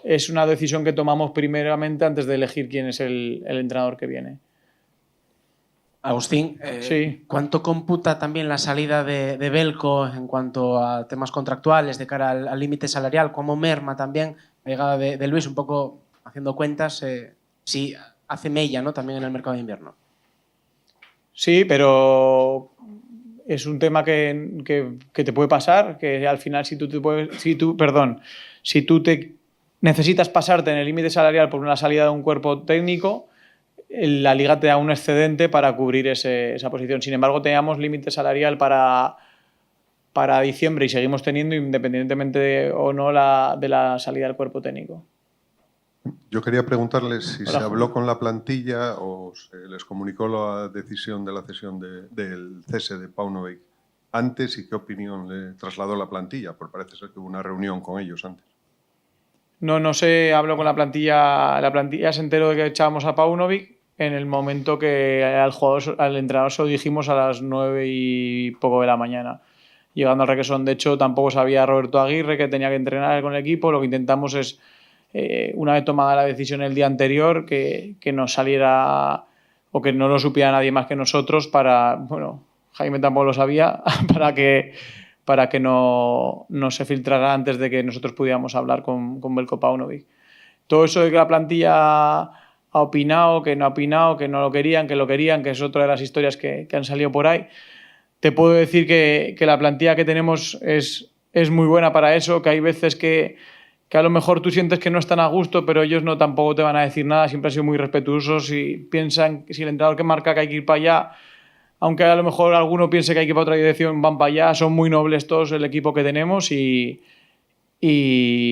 es una decisión que tomamos primeramente antes de elegir quién es el entrenador que viene. Agustín, Sí. ¿cuánto computa también la salida de Belko en cuanto a temas contractuales de cara al límite salarial? ¿Cómo merma también la llegada de Luis? Un poco haciendo cuentas, si hace mella, ¿no?, también en el mercado de invierno. Sí, pero es un tema que te puede pasar, que al final si tú te necesitas pasarte en el límite salarial por una salida de un cuerpo técnico, la Liga te da un excedente para cubrir esa posición. Sin embargo, teníamos límite salarial para diciembre y seguimos teniendo, independientemente o no de la salida del cuerpo técnico. Yo quería preguntarles si Hola, se habló con la plantilla o se les comunicó la decisión de la cesión del cese de Paunovic antes y qué opinión le trasladó la plantilla, porque parece ser que hubo una reunión con ellos antes. No se habló con la plantilla. La plantilla se enteró de que echábamos a Paunovic en el momento que al entrenador se lo dijimos a las 9 y poco de la mañana. Llegando al Requesón, de hecho, tampoco sabía Roberto Aguirre que tenía que entrenar con el equipo. Lo que intentamos es, una vez tomada la decisión el día anterior, que no saliera o que no lo supiera nadie más que nosotros bueno, Jaime tampoco lo sabía, para que no se filtrara antes de que nosotros pudiéramos hablar con Belko Paunovic. Todo eso de que la plantilla ha opinado, que no ha opinado, que no lo querían, que es otra de las historias que han salido por ahí. Te puedo decir que la plantilla que tenemos es muy buena para eso, que hay veces que a lo mejor tú sientes que no están a gusto, pero ellos no tampoco te van a decir nada, siempre han sido muy respetuosos y piensan que si el entrenador que marca que hay que ir para allá, aunque a lo mejor alguno piense que hay que ir para otra dirección, van para allá. Son muy nobles todos el equipo que tenemos y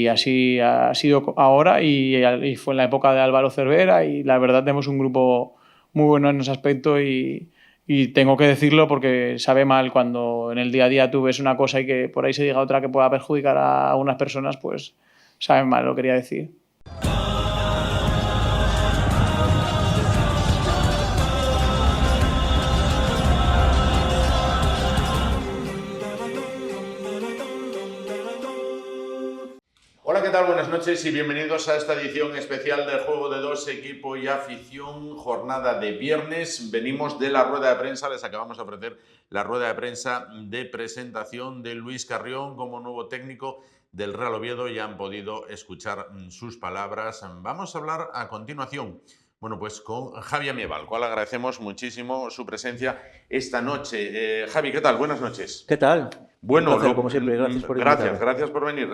así ha sido ahora y fue en la época de Álvaro Cervera y la verdad tenemos un grupo muy bueno en ese aspecto y tengo que decirlo porque sabe mal cuando en el día a día tú ves una cosa y que por ahí se diga otra que pueda perjudicar a unas personas, pues sabe mal, lo quería decir. Hola, ¿qué tal? Buenas noches y bienvenidos a esta edición especial del Juego de Dos, Equipo y Afición, jornada de viernes. Venimos de la rueda de prensa, les acabamos de ofrecer la rueda de prensa de presentación de Luis Carrión como nuevo técnico del Real Oviedo. Ya han podido escuchar sus palabras. Vamos a hablar a continuación, bueno, pues con Javi Amiebal, al cual agradecemos muchísimo su presencia esta noche. Javi, ¿qué tal? Buenas noches. ¿Qué tal? Bueno, un placer, como siempre, gracias por invitarme. Gracias por venir.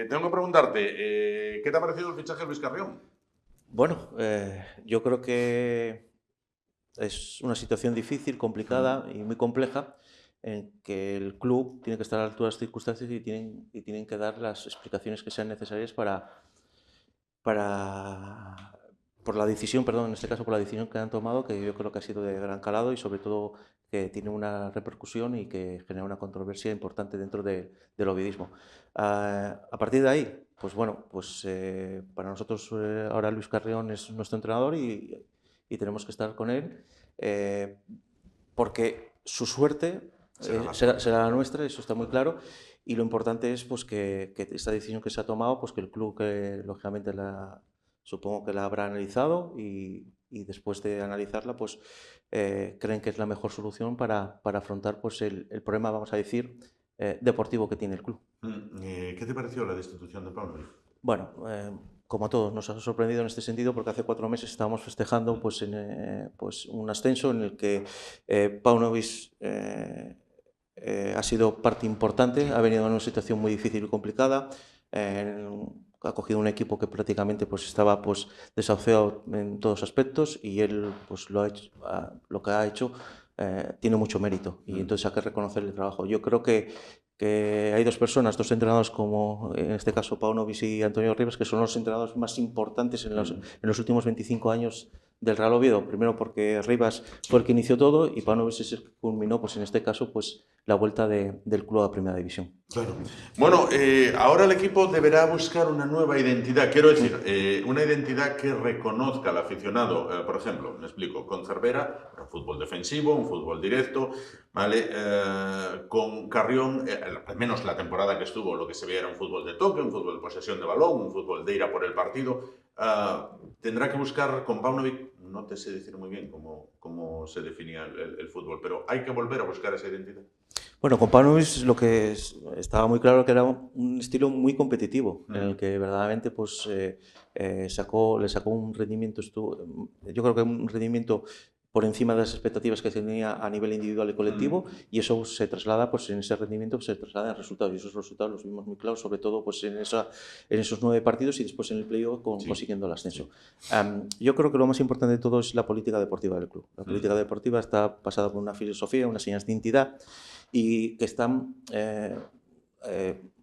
Tengo que preguntarte, ¿qué te ha parecido el fichaje de Luis Carrión? Bueno, yo creo que es una situación difícil, complicada y muy compleja, en que el club tiene que estar a la altura de las circunstancias y tienen que dar las explicaciones que sean necesarias por la decisión, perdón, en este caso por la decisión que han tomado, que yo creo que ha sido de gran calado y sobre todo que tiene una repercusión y que genera una controversia importante dentro del ovidismo. A partir de ahí, pues bueno, pues para nosotros ahora Luis Carrión es nuestro entrenador y tenemos que estar con él porque su suerte será la nuestra, eso está muy claro. Y lo importante es pues, que esta decisión que se ha tomado, pues que el club, que lógicamente supongo que la habrá analizado y después de analizarla, pues creen que es la mejor solución para afrontar pues, el problema, vamos a decir, deportivo que tiene el club. ¿Qué te pareció la destitución de Paunovic? Bueno, como a todos, nos ha sorprendido en este sentido porque hace 4 meses estábamos festejando pues, pues un ascenso en el que Paunovic ha sido parte importante, ha venido en una situación muy difícil y complicada, ha cogido un equipo que prácticamente pues, estaba pues, desahuciado en todos aspectos y él pues, lo que ha hecho tiene mucho mérito y entonces hay que reconocer el trabajo. Yo creo que hay 2 personas, 2 entrenadores como en este caso Paunovic y Antonio Rivas, que son los entrenadores más importantes en los últimos 25 años del Real Oviedo. Primero porque Rivas fue el que inició todo y Paunovic es el que culminó, pues en este caso, pues la vuelta del club a Primera División. Claro. Bueno, ahora el equipo deberá buscar una nueva identidad. Quiero decir, una identidad que reconozca al aficionado. Por ejemplo, me explico, con Cervera, un fútbol defensivo, un fútbol directo, ¿vale? Con Carrión, al menos la temporada que estuvo, lo que se veía era un fútbol de toque, un fútbol de posesión de balón, un fútbol de ir a por el partido. Tendrá que buscar con Paunovic, no te sé decir muy bien cómo se definía el fútbol, pero hay que volver a buscar esa identidad. Bueno, con Paunovic lo que estaba muy claro que era un estilo muy competitivo, en el que verdaderamente pues, le sacó un rendimiento, yo creo que un rendimiento por encima de las expectativas que tenía a nivel individual y colectivo, y eso se traslada, pues en ese rendimiento se traslada en resultados, y esos resultados los vimos muy claros, sobre todo pues en esos 9 partidos y después en el playoff consiguiendo el ascenso. Yo creo que lo más importante de todo es la política deportiva del club. La política deportiva está basada por una filosofía, unas señas de identidad, y que están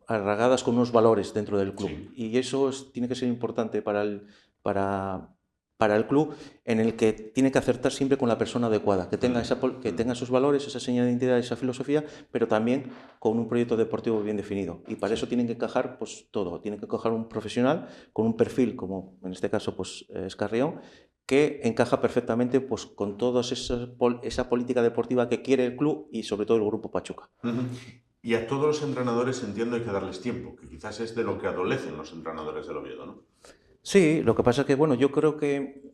arraigadas con unos valores dentro del club. Y eso tiene que ser importante para el club, en el que tiene que acertar siempre con la persona adecuada, que tenga esos valores, esa señal de identidad, esa filosofía, pero también con un proyecto deportivo bien definido. Y para eso tienen que encajar pues, todo. Tienen que encajar un profesional con un perfil, como en este caso pues, es Carrión, que encaja perfectamente pues, con toda esa política deportiva que quiere el club y sobre todo el Grupo Pachuca. Y a todos los entrenadores, entiendo, hay que darles tiempo, que quizás es de lo que adolecen los entrenadores del Oviedo, ¿no? Sí, lo que pasa es que, bueno, yo creo que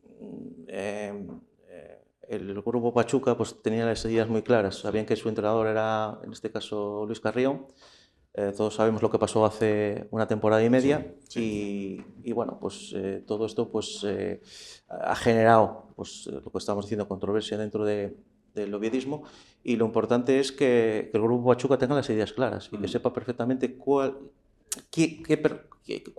el Grupo Pachuca pues, tenía las ideas muy claras. Sabían que su entrenador era, en este caso, Luis Carrión. Todos sabemos lo que pasó hace una temporada y media y bueno, pues todo esto pues, ha generado pues, lo que estamos diciendo, controversia dentro del oviedismo, y lo importante es que el Grupo Pachuca tenga las ideas claras y que sepa perfectamente cuál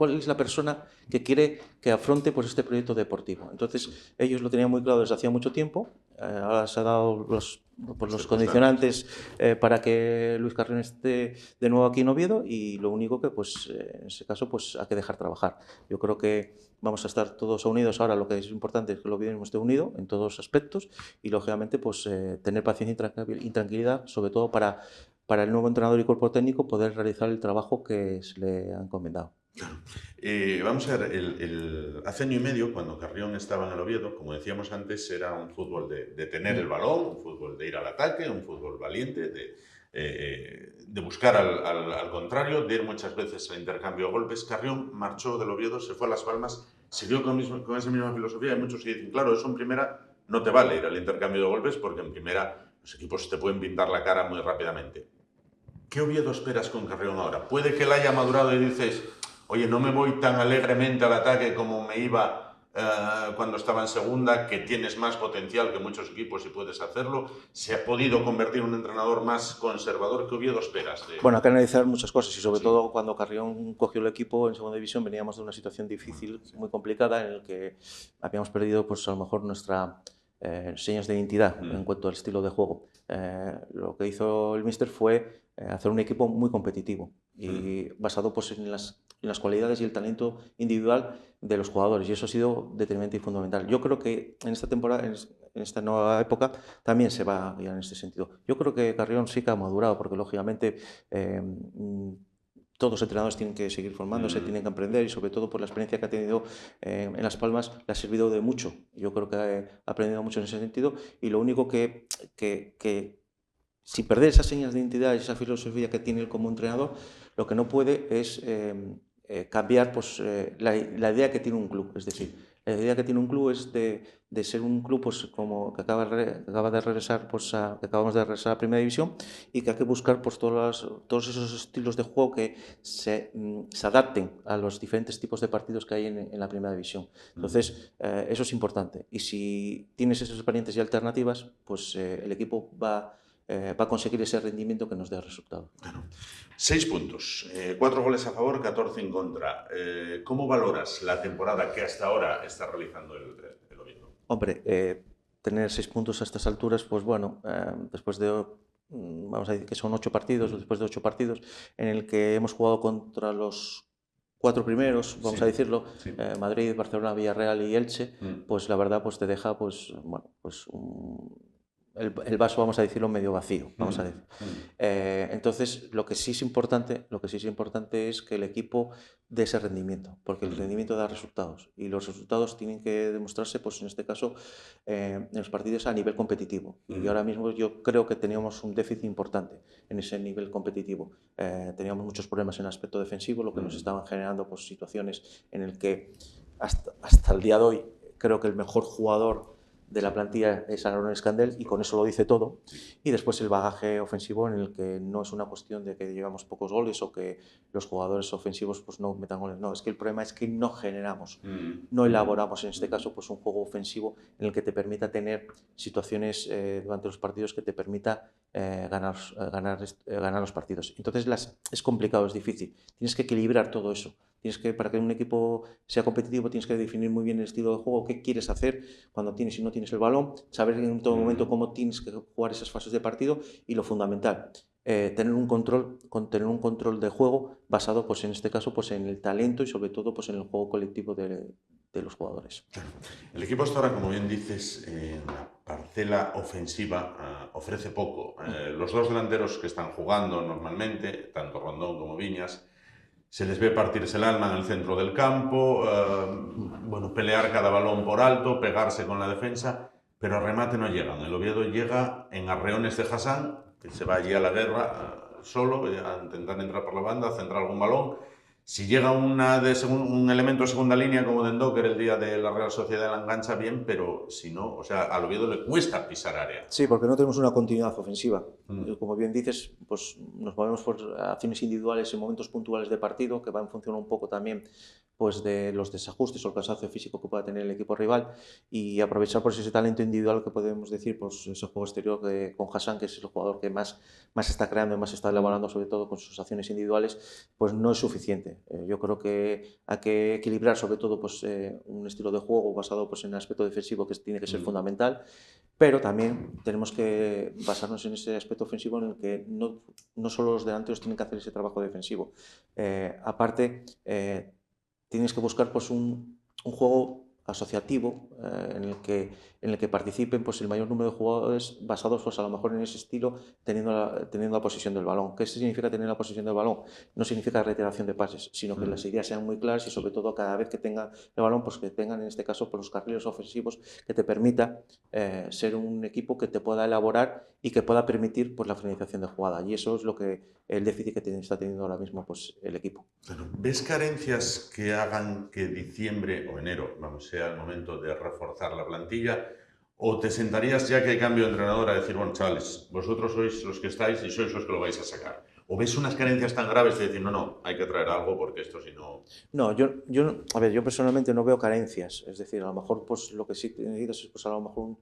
es la persona que quiere que afronte pues, este proyecto deportivo. Entonces, ellos lo tenían muy claro desde hacía mucho tiempo. Ahora se han dado los condicionantes para que Luis Carrión esté de nuevo aquí en Oviedo, y lo único que, pues, en ese caso, pues, hay que dejar trabajar. Yo creo que vamos a estar todos unidos. Ahora lo que es importante es que el Oviedo esté unido en todos los aspectos y, lógicamente, pues, tener paciencia y tranquilidad, sobre todo para el nuevo entrenador y cuerpo técnico poder realizar el trabajo que se le ha encomendado. Claro. Vamos a ver, hace año y medio, cuando Carrión estaba en el Oviedo, como decíamos antes, era un fútbol de tener el balón, un fútbol de ir al ataque, un fútbol valiente, de buscar al contrario, de ir muchas veces al intercambio de golpes. Carrión marchó del Oviedo, se fue a Las Palmas, siguió con esa misma filosofía, y muchos dicen, claro, eso en primera no te vale ir al intercambio de golpes, porque en primera los equipos te pueden pintar la cara muy rápidamente. ¿Qué Oviedo esperas con Carrión ahora? Puede que él haya madurado y dices, oye, no me voy tan alegremente al ataque como me iba cuando estaba en segunda, que tienes más potencial que muchos equipos y puedes hacerlo. ¿Se ha podido convertir en un entrenador más conservador? ¿Qué Oviedo esperas? Bueno, hay que analizar muchas cosas, y sobre todo cuando Carrión cogió el equipo en segunda división veníamos de una situación difícil, muy complicada, en la que habíamos perdido pues, a lo mejor nuestra señas de identidad en cuanto al estilo de juego. Lo que hizo el míster fue hacer un equipo muy competitivo y basado pues, en las cualidades y el talento individual de los jugadores, y eso ha sido determinante y fundamental. Yo creo que en esta temporada, en esta nueva época, también se va a guiar en este sentido. Yo creo que Carrión sí que ha madurado, porque lógicamente todos los entrenadores tienen que seguir formándose, tienen que aprender, y sobre todo por la experiencia que ha tenido en Las Palmas le ha servido de mucho. Yo creo que ha aprendido mucho en ese sentido, y lo único que sin perder esas señas de identidad y esa filosofía que tiene él como entrenador, lo que no puede es cambiar pues, la idea que tiene un club. Es decir, la idea que tiene un club es de ser un club pues, como que acaba de regresar, pues, que acabamos de regresar a Primera División, y que hay que buscar pues, todos esos estilos de juego que se adapten a los diferentes tipos de partidos que hay en la Primera División. Entonces, eso es importante. Y si tienes esas variantes y alternativas, pues el equipo va a conseguir ese rendimiento que nos dé resultado. Claro. 6 puntos, 4 goles a favor, 14 en contra. ¿Cómo valoras la temporada que hasta ahora está realizando el Oviedo? Hombre, tener 6 puntos a estas alturas, pues bueno, después de, vamos a decir que son 8 partidos, después de 8 partidos en el que hemos jugado contra los 4 primeros, vamos a decirlo, Madrid, Barcelona, Villarreal y Elche, pues la verdad pues te deja pues, bueno, pues el vaso, vamos a decirlo, medio vacío, vamos a decir. Entonces, lo que sí es importante es que el equipo dé ese rendimiento, porque el rendimiento da resultados, y los resultados tienen que demostrarse, pues en este caso, en los partidos a nivel competitivo. Y ahora mismo yo creo que teníamos un déficit importante en ese nivel competitivo. Teníamos muchos problemas en el aspecto defensivo, lo que nos estaban generando pues, situaciones en el que hasta el día de hoy creo que el mejor jugador de la plantilla es Aaron Escandel, y con eso lo dice todo. Y después el bagaje ofensivo, en el que no es una cuestión de que llevamos pocos goles o que los jugadores ofensivos pues no metan goles, no, es que el problema es que no generamos, no elaboramos en este caso pues un juego ofensivo en el que te permita tener situaciones durante los partidos que te permita ganar los partidos. Entonces es complicado, es difícil, tienes que equilibrar todo eso. Para que un equipo sea competitivo, tienes que definir muy bien el estilo de juego, qué quieres hacer cuando tienes y no tienes el balón, saber en todo momento cómo tienes que jugar esas fases de partido, y lo fundamental, tener un control de juego basado, pues en este caso, pues en el talento y sobre todo pues en el juego colectivo de los jugadores. Claro. El equipo hasta ahora, como bien dices, la parcela ofensiva ofrece poco. Los 2 delanteros que están jugando normalmente, tanto Rondón como Viñas, se les ve partirse el alma en el centro del campo, bueno, pelear cada balón por alto, pegarse con la defensa, pero a remate no llegan. El Oviedo llega en arreones de Hassan, que se va allí a la guerra solo, a intentar entrar por la banda, centrar algún balón. Si llega un elemento de segunda línea como Dendoker el día de la Real Sociedad, la engancha bien, pero si no, o sea, al Oviedo le cuesta pisar área. Sí, porque no tenemos una continuidad ofensiva. Como bien dices, pues nos movemos por acciones individuales en momentos puntuales de partido, que va en función un poco también pues de los desajustes o el cansancio físico que pueda tener el equipo rival, y aprovechar pues ese talento individual que podemos decir, pues ese juego exterior con Hassan, que es el jugador que más está creando y más está elaborando, sobre todo con sus acciones individuales, pues no es suficiente. Yo creo que hay que equilibrar sobre todo pues, un estilo de juego basado pues, en el aspecto defensivo, que tiene que ser fundamental, pero también tenemos que basarnos en ese aspecto ofensivo en el que no solo los delanteros tienen que hacer ese trabajo defensivo. Aparte, tienes que buscar pues, un juego asociativo en el que participen pues, el mayor número de jugadores basados pues, a lo mejor en ese estilo, teniendo la posesión del balón. ¿Qué significa tener la posesión del balón? No significa reiteración de pases, sino que las ideas sean muy claras, y sobre todo cada vez que tengan el balón, pues que tengan en este caso pues, los carriles ofensivos que te permita ser un equipo que te pueda elaborar y que pueda permitir pues, la finalización de jugada. Y eso es lo que el déficit que está teniendo ahora mismo pues, el equipo. Claro. ¿Ves carencias que hagan que diciembre o enero sea el momento de reforzar la plantilla? ¿O te sentarías, ya que hay cambio de entrenador, a decir, bueno, chavales, vosotros sois los que estáis y sois los que lo vais a sacar? ¿O ves unas carencias tan graves de decir, no, hay que traer algo porque esto si no...? No, yo personalmente no veo carencias. Es decir, a lo mejor pues, lo que sí necesitas es pues, a lo mejor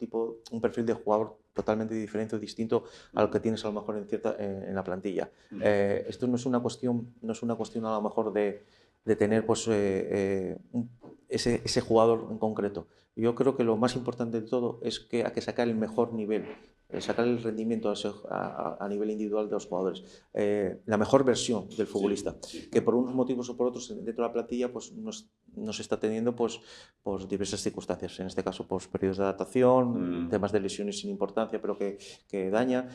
un perfil de jugador totalmente diferente o distinto a lo que tienes a lo mejor en la plantilla. Esto no es una cuestión a lo mejor de de tener pues, ese jugador en concreto. Yo creo que lo más importante de todo es que hay que sacar el mejor nivel, sacar el rendimiento a nivel individual de los jugadores, la mejor versión del futbolista, que por unos motivos o por otros dentro de la plantilla pues, no se está teniendo pues, por diversas circunstancias, en este caso pues, periodos de adaptación, temas de lesiones sin importancia pero que daña,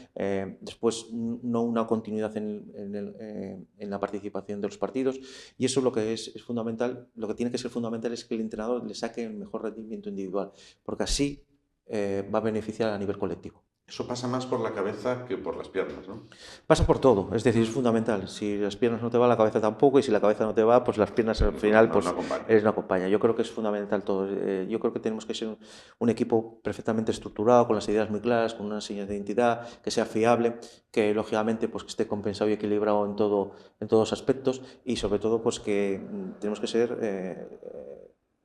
después no una continuidad en la participación de los partidos, y eso lo que es fundamental, lo que tiene que ser fundamental es que el entrenador le saque el mejor rendimiento individual, porque así va a beneficiar a nivel colectivo. Eso pasa más por la cabeza que por las piernas, ¿no? Pasa por todo, es decir, es fundamental. Si las piernas no te van, la cabeza tampoco, y si la cabeza no te va, pues las piernas al final pues, no acompaña. Yo creo que es fundamental todo. Yo creo que tenemos que ser un equipo perfectamente estructurado, con las ideas muy claras, con unas señas de identidad, que sea fiable, que lógicamente pues, que esté compensado y equilibrado en todos los aspectos, y sobre todo pues, que tenemos que ser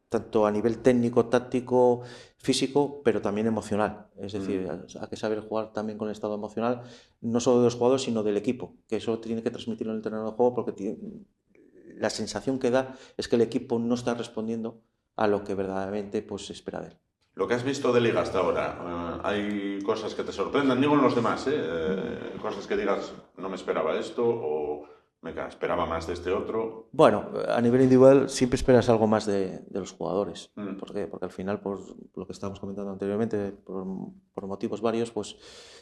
tanto a nivel técnico, táctico, físico, pero también emocional. Es decir, hay que saber jugar también con el estado emocional, no solo de los jugadores, sino del equipo, que eso tiene que transmitirlo en el terreno de juego, porque la sensación que da es que el equipo no está respondiendo a lo que verdaderamente pues, se espera de él. Lo que has visto de Liga hasta ahora, ¿hay cosas que te sorprendan? Digo en los demás, cosas que digas, no me esperaba esto, o me esperaba más de este otro. Bueno, a nivel individual siempre esperas algo más de los jugadores. ¿Por qué? Porque al final, por lo que estábamos comentando anteriormente, por motivos varios, pues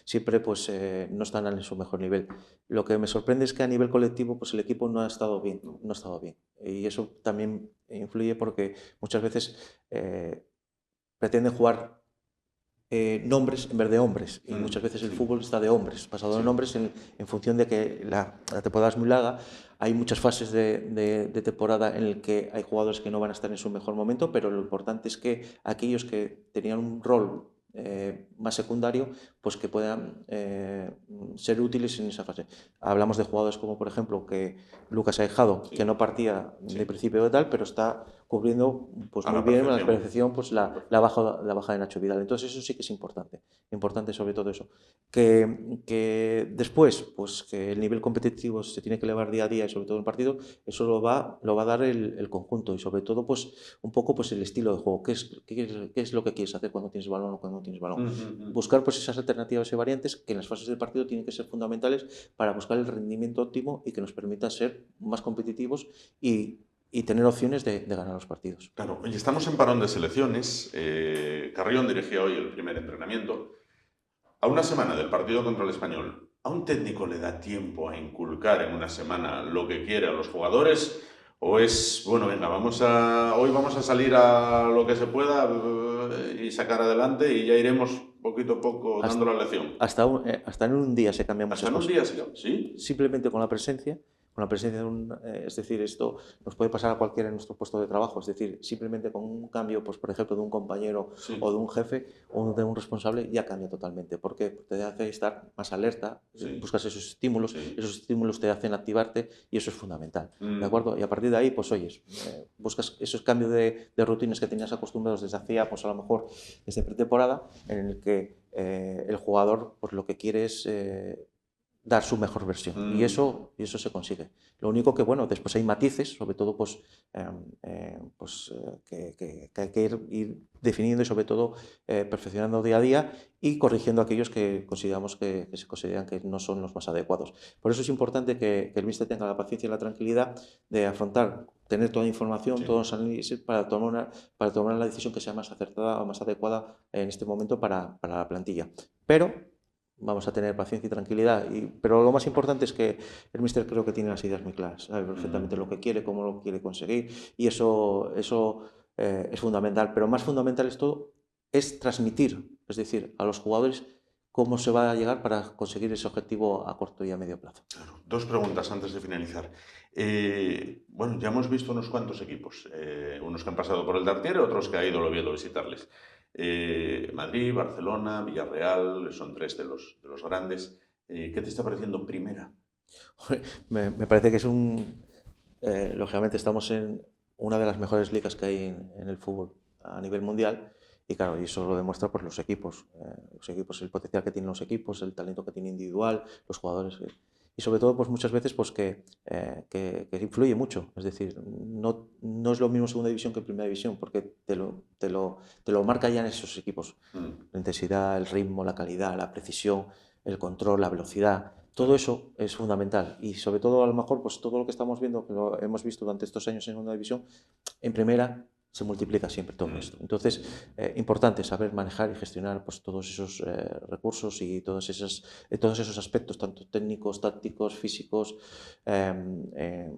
siempre pues, no están en su mejor nivel. Lo que me sorprende es que a nivel colectivo pues, el equipo no ha estado bien, no ha estado bien. Y eso también influye porque muchas veces pretenden jugar nombres en vez de hombres, y muchas veces el fútbol está de hombres, pasado en hombres en función de que la temporada es muy larga, hay muchas fases de temporada en el que hay jugadores que no van a estar en su mejor momento, pero lo importante es que aquellos que tenían un rol más secundario, pues que puedan ser útiles en esa fase. Hablamos de jugadores como por ejemplo que Lucas Aijado, que no partía de principio de tal, pero está cubriendo pues, muy bien a la perfección pues, la baja de Nacho Vidal. Entonces eso sí que es importante sobre todo eso. Que después, pues que el nivel competitivo se tiene que elevar día a día y sobre todo en el partido, eso lo va a dar el conjunto y sobre todo pues un poco pues el estilo de juego, qué es lo que quieres hacer cuando tienes balón o cuando no tienes balón. Buscar pues esas alternativas y variantes que en las fases del partido tienen que ser fundamentales para buscar el rendimiento óptimo y que nos permita ser más competitivos y tener opciones de ganar los partidos. Claro, y estamos en parón de selecciones. Carrión dirigía hoy el primer entrenamiento. A una semana del partido contra el Español, ¿a un técnico le da tiempo a inculcar en una semana lo que quiere a los jugadores? ¿O es, bueno, venga, hoy vamos a salir a lo que se pueda y sacar adelante y ya iremos poquito a poco dando la lección? Hasta en un día se cambia muchas cosas. ¿Hasta en un día sí? Simplemente con la presencia de es decir, esto nos puede pasar a cualquiera en nuestro puesto de trabajo, es decir, simplemente con un cambio, pues por ejemplo, de un compañero o de un jefe o de un responsable, ya cambia totalmente. ¿Por qué? Porque te hace estar más alerta, buscas esos estímulos te hacen activarte y eso es fundamental, ¿de acuerdo? Y a partir de ahí, pues oyes, buscas esos cambios de rutinas que tenías acostumbrados desde hacía, pues a lo mejor desde pretemporada, en el que el jugador, pues lo que quiere es dar su mejor versión y eso se consigue. Lo único que, bueno, después hay matices, sobre todo pues, que hay que ir definiendo y sobre todo perfeccionando día a día y corrigiendo aquellos que consideramos que se consideran que no son los más adecuados. Por eso es importante que el míster tenga la paciencia y la tranquilidad de afrontar, tener toda la información, todos los análisis para tomar la decisión que sea más acertada o más adecuada en este momento para la plantilla. Pero vamos a tener paciencia y tranquilidad, pero lo más importante es que el míster creo que tiene las ideas muy claras, sabe perfectamente lo que quiere, cómo lo quiere conseguir y eso es fundamental, pero más fundamental es todo es transmitir, es decir, a los jugadores cómo se va a llegar para conseguir ese objetivo a corto y a medio plazo. Claro. Dos preguntas antes de finalizar. Bueno, ya hemos visto unos cuantos equipos, unos que han pasado por el Dartier, otros que ha ido el Oviedo a visitarles. Madrid, Barcelona, Villarreal, son tres de los grandes. ¿Qué te está pareciendo Primera? Me parece que es lógicamente estamos en una de las mejores ligas que hay en el fútbol a nivel mundial y claro, y eso lo demuestra pues, los equipos, el potencial que tienen los equipos, el talento que tiene individual, los jugadores. y sobre todo pues muchas veces pues que influye mucho, es decir, no es lo mismo segunda división que primera división, porque te lo marca ya en esos equipos, la intensidad, el ritmo, la calidad, la precisión, el control, la velocidad, todo eso es fundamental, y sobre todo a lo mejor pues todo lo que estamos viendo, que lo hemos visto durante estos años en segunda división, en primera se multiplica siempre todo esto. Entonces, importante saber manejar y gestionar pues, todos esos recursos y todos esos aspectos, tanto técnicos, tácticos, físicos, en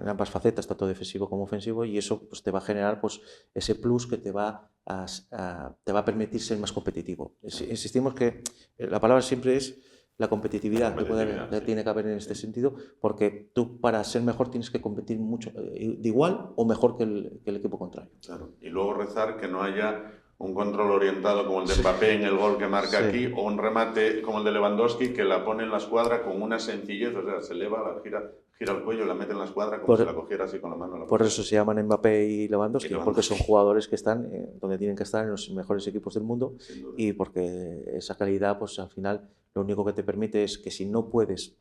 ambas facetas, tanto defensivo como ofensivo, y eso pues, te va a generar pues, ese plus que te va a permitir ser más competitivo. Insistimos que la palabra siempre es la competitividad que tiene que haber en este sentido, porque tú para ser mejor tienes que competir mucho, de igual o mejor que el equipo contrario. Claro. Y luego rezar que no haya un control orientado como el de Mbappé en el gol que marca aquí, o un remate como el de Lewandowski que la pone en la escuadra con una sencillez, o sea, se eleva, la gira el cuello, la mete en la escuadra como si la cogiera así con la mano. Por eso se llaman Mbappé y Lewandowski, porque son jugadores que están donde tienen que estar, en los mejores equipos del mundo, y porque esa calidad, pues al final, lo único que te permite es que si no puedes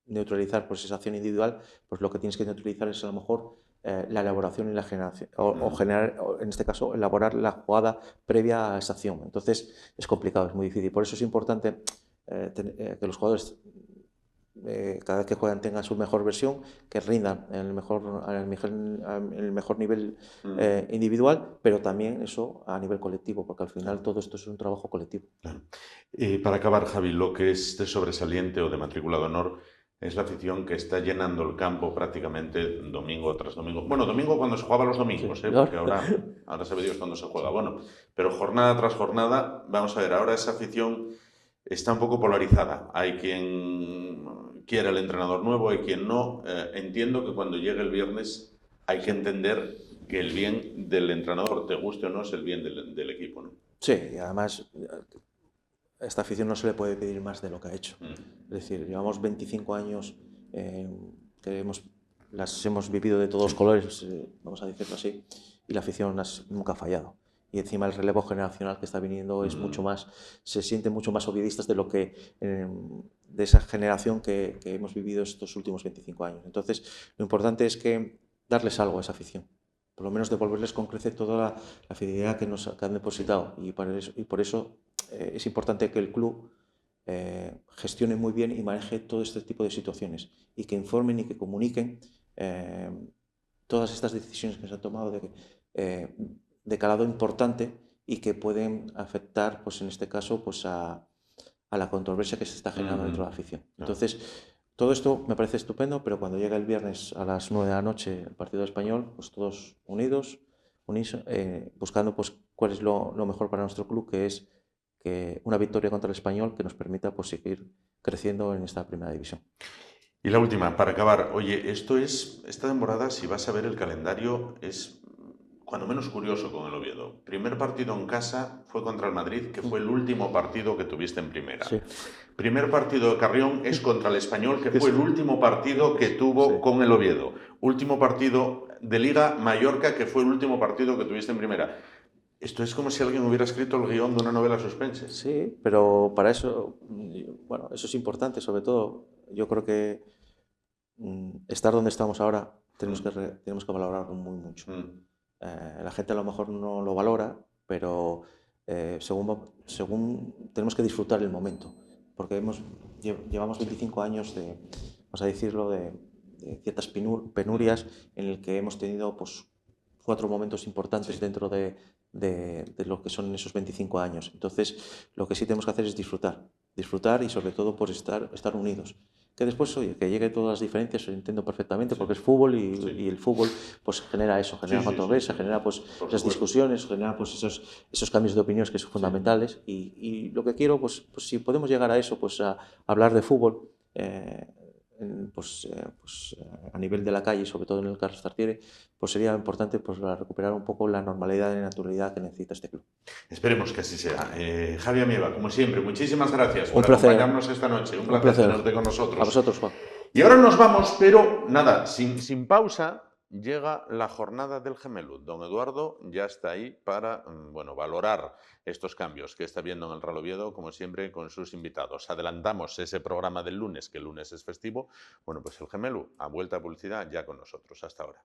neutralizar pues, esa acción individual, pues lo que tienes que neutralizar es a lo mejor la elaboración y la generación, o generar, en este caso, elaborar la jugada previa a esa acción. Entonces es complicado, es muy difícil. Por eso es importante que los jugadores cada vez que juegan tengan su mejor versión, que rindan en el mejor nivel individual, pero también eso a nivel colectivo, porque al final todo esto es un trabajo colectivo. Claro. Para acabar, Javi, lo que es de sobresaliente o de matrícula de honor es la afición que está llenando el campo prácticamente domingo tras domingo. Bueno, domingo cuando se jugaba los domingos, porque ahora sabe Dios cuándo se juega. Bueno, pero jornada tras jornada, vamos a ver, ahora esa afición está un poco polarizada. Hay quien quiere el entrenador nuevo, hay quien no. Entiendo que cuando llegue el viernes hay que entender que el bien del entrenador, te guste o no, es el bien del equipo, ¿no? Sí, y además a esta afición no se le puede pedir más de lo que ha hecho. Es decir, llevamos 25 años que las hemos vivido de todos colores, vamos a decirlo así, y la afición nunca ha fallado. Y encima el relevo generacional que está viniendo es mucho más, se sienten mucho más ovidistas de lo que de esa generación que hemos vivido estos últimos 25 años. Entonces, lo importante es que darles algo a esa afición, por lo menos devolverles con creces toda la fidelidad que han depositado, y por eso es importante que el club gestione muy bien y maneje todo este tipo de situaciones, y que informen y que comuniquen todas estas decisiones que se han tomado de calado importante y que pueden afectar, pues en este caso, pues a la controversia que se está generando dentro de la afición. Entonces, todo esto me parece estupendo, pero cuando llega el viernes a las 9 de la noche el partido español, pues todos unidos, buscando pues cuál es lo mejor para nuestro club, que es que una victoria contra el Español que nos permita pues seguir creciendo en esta primera división. Y la última, para acabar. Oye, esta temporada, si vas a ver el calendario, es cuando menos curioso con el Oviedo. Primer partido en casa fue contra el Madrid, que fue el último partido que tuviste en primera. Sí. Primer partido de Carrión es contra el Español, que fue el último partido que tuvo con el Oviedo. Último partido de Liga, Mallorca, que fue el último partido que tuviste en primera. Esto es como si alguien hubiera escrito el guión de una novela suspense. Sí, pero para eso, bueno, eso es importante, sobre todo. Yo creo que estar donde estamos ahora tenemos que valorarlo muy mucho. La gente a lo mejor no lo valora, pero según tenemos que disfrutar el momento, porque llevamos 25 años vamos a decirlo, de ciertas penurias en el que hemos tenido pues 4 momentos importantes dentro de lo que son esos 25 años. Entonces, lo que sí tenemos que hacer es disfrutar y sobre todo por estar unidos. Que después, oye, que llegue todas las diferencias, lo entiendo perfectamente, porque es fútbol y el fútbol pues genera eso, genera controversia, genera pues esas discusiones, genera pues esos cambios de opiniones que son fundamentales, y lo que quiero, pues si podemos llegar a eso, pues a hablar de fútbol, a nivel de la calle, sobre todo en el Carlos Tartiere, pues sería importante pues recuperar un poco la normalidad y naturalidad que necesita este club. Esperemos que así sea. Javi Amieva, como siempre, muchísimas gracias por acompañarnos esta noche. Un placer tenerte con nosotros. A vosotros, Juan. Y ahora nos vamos, pero nada, sin pausa, llega la jornada del Gemelu. Don Eduardo ya está ahí para valorar estos cambios que está viendo en el Real Oviedo, como siempre, con sus invitados. Adelantamos ese programa del lunes, que el lunes es festivo. Bueno, pues el Gemelu, a vuelta a publicidad, ya con nosotros. Hasta ahora.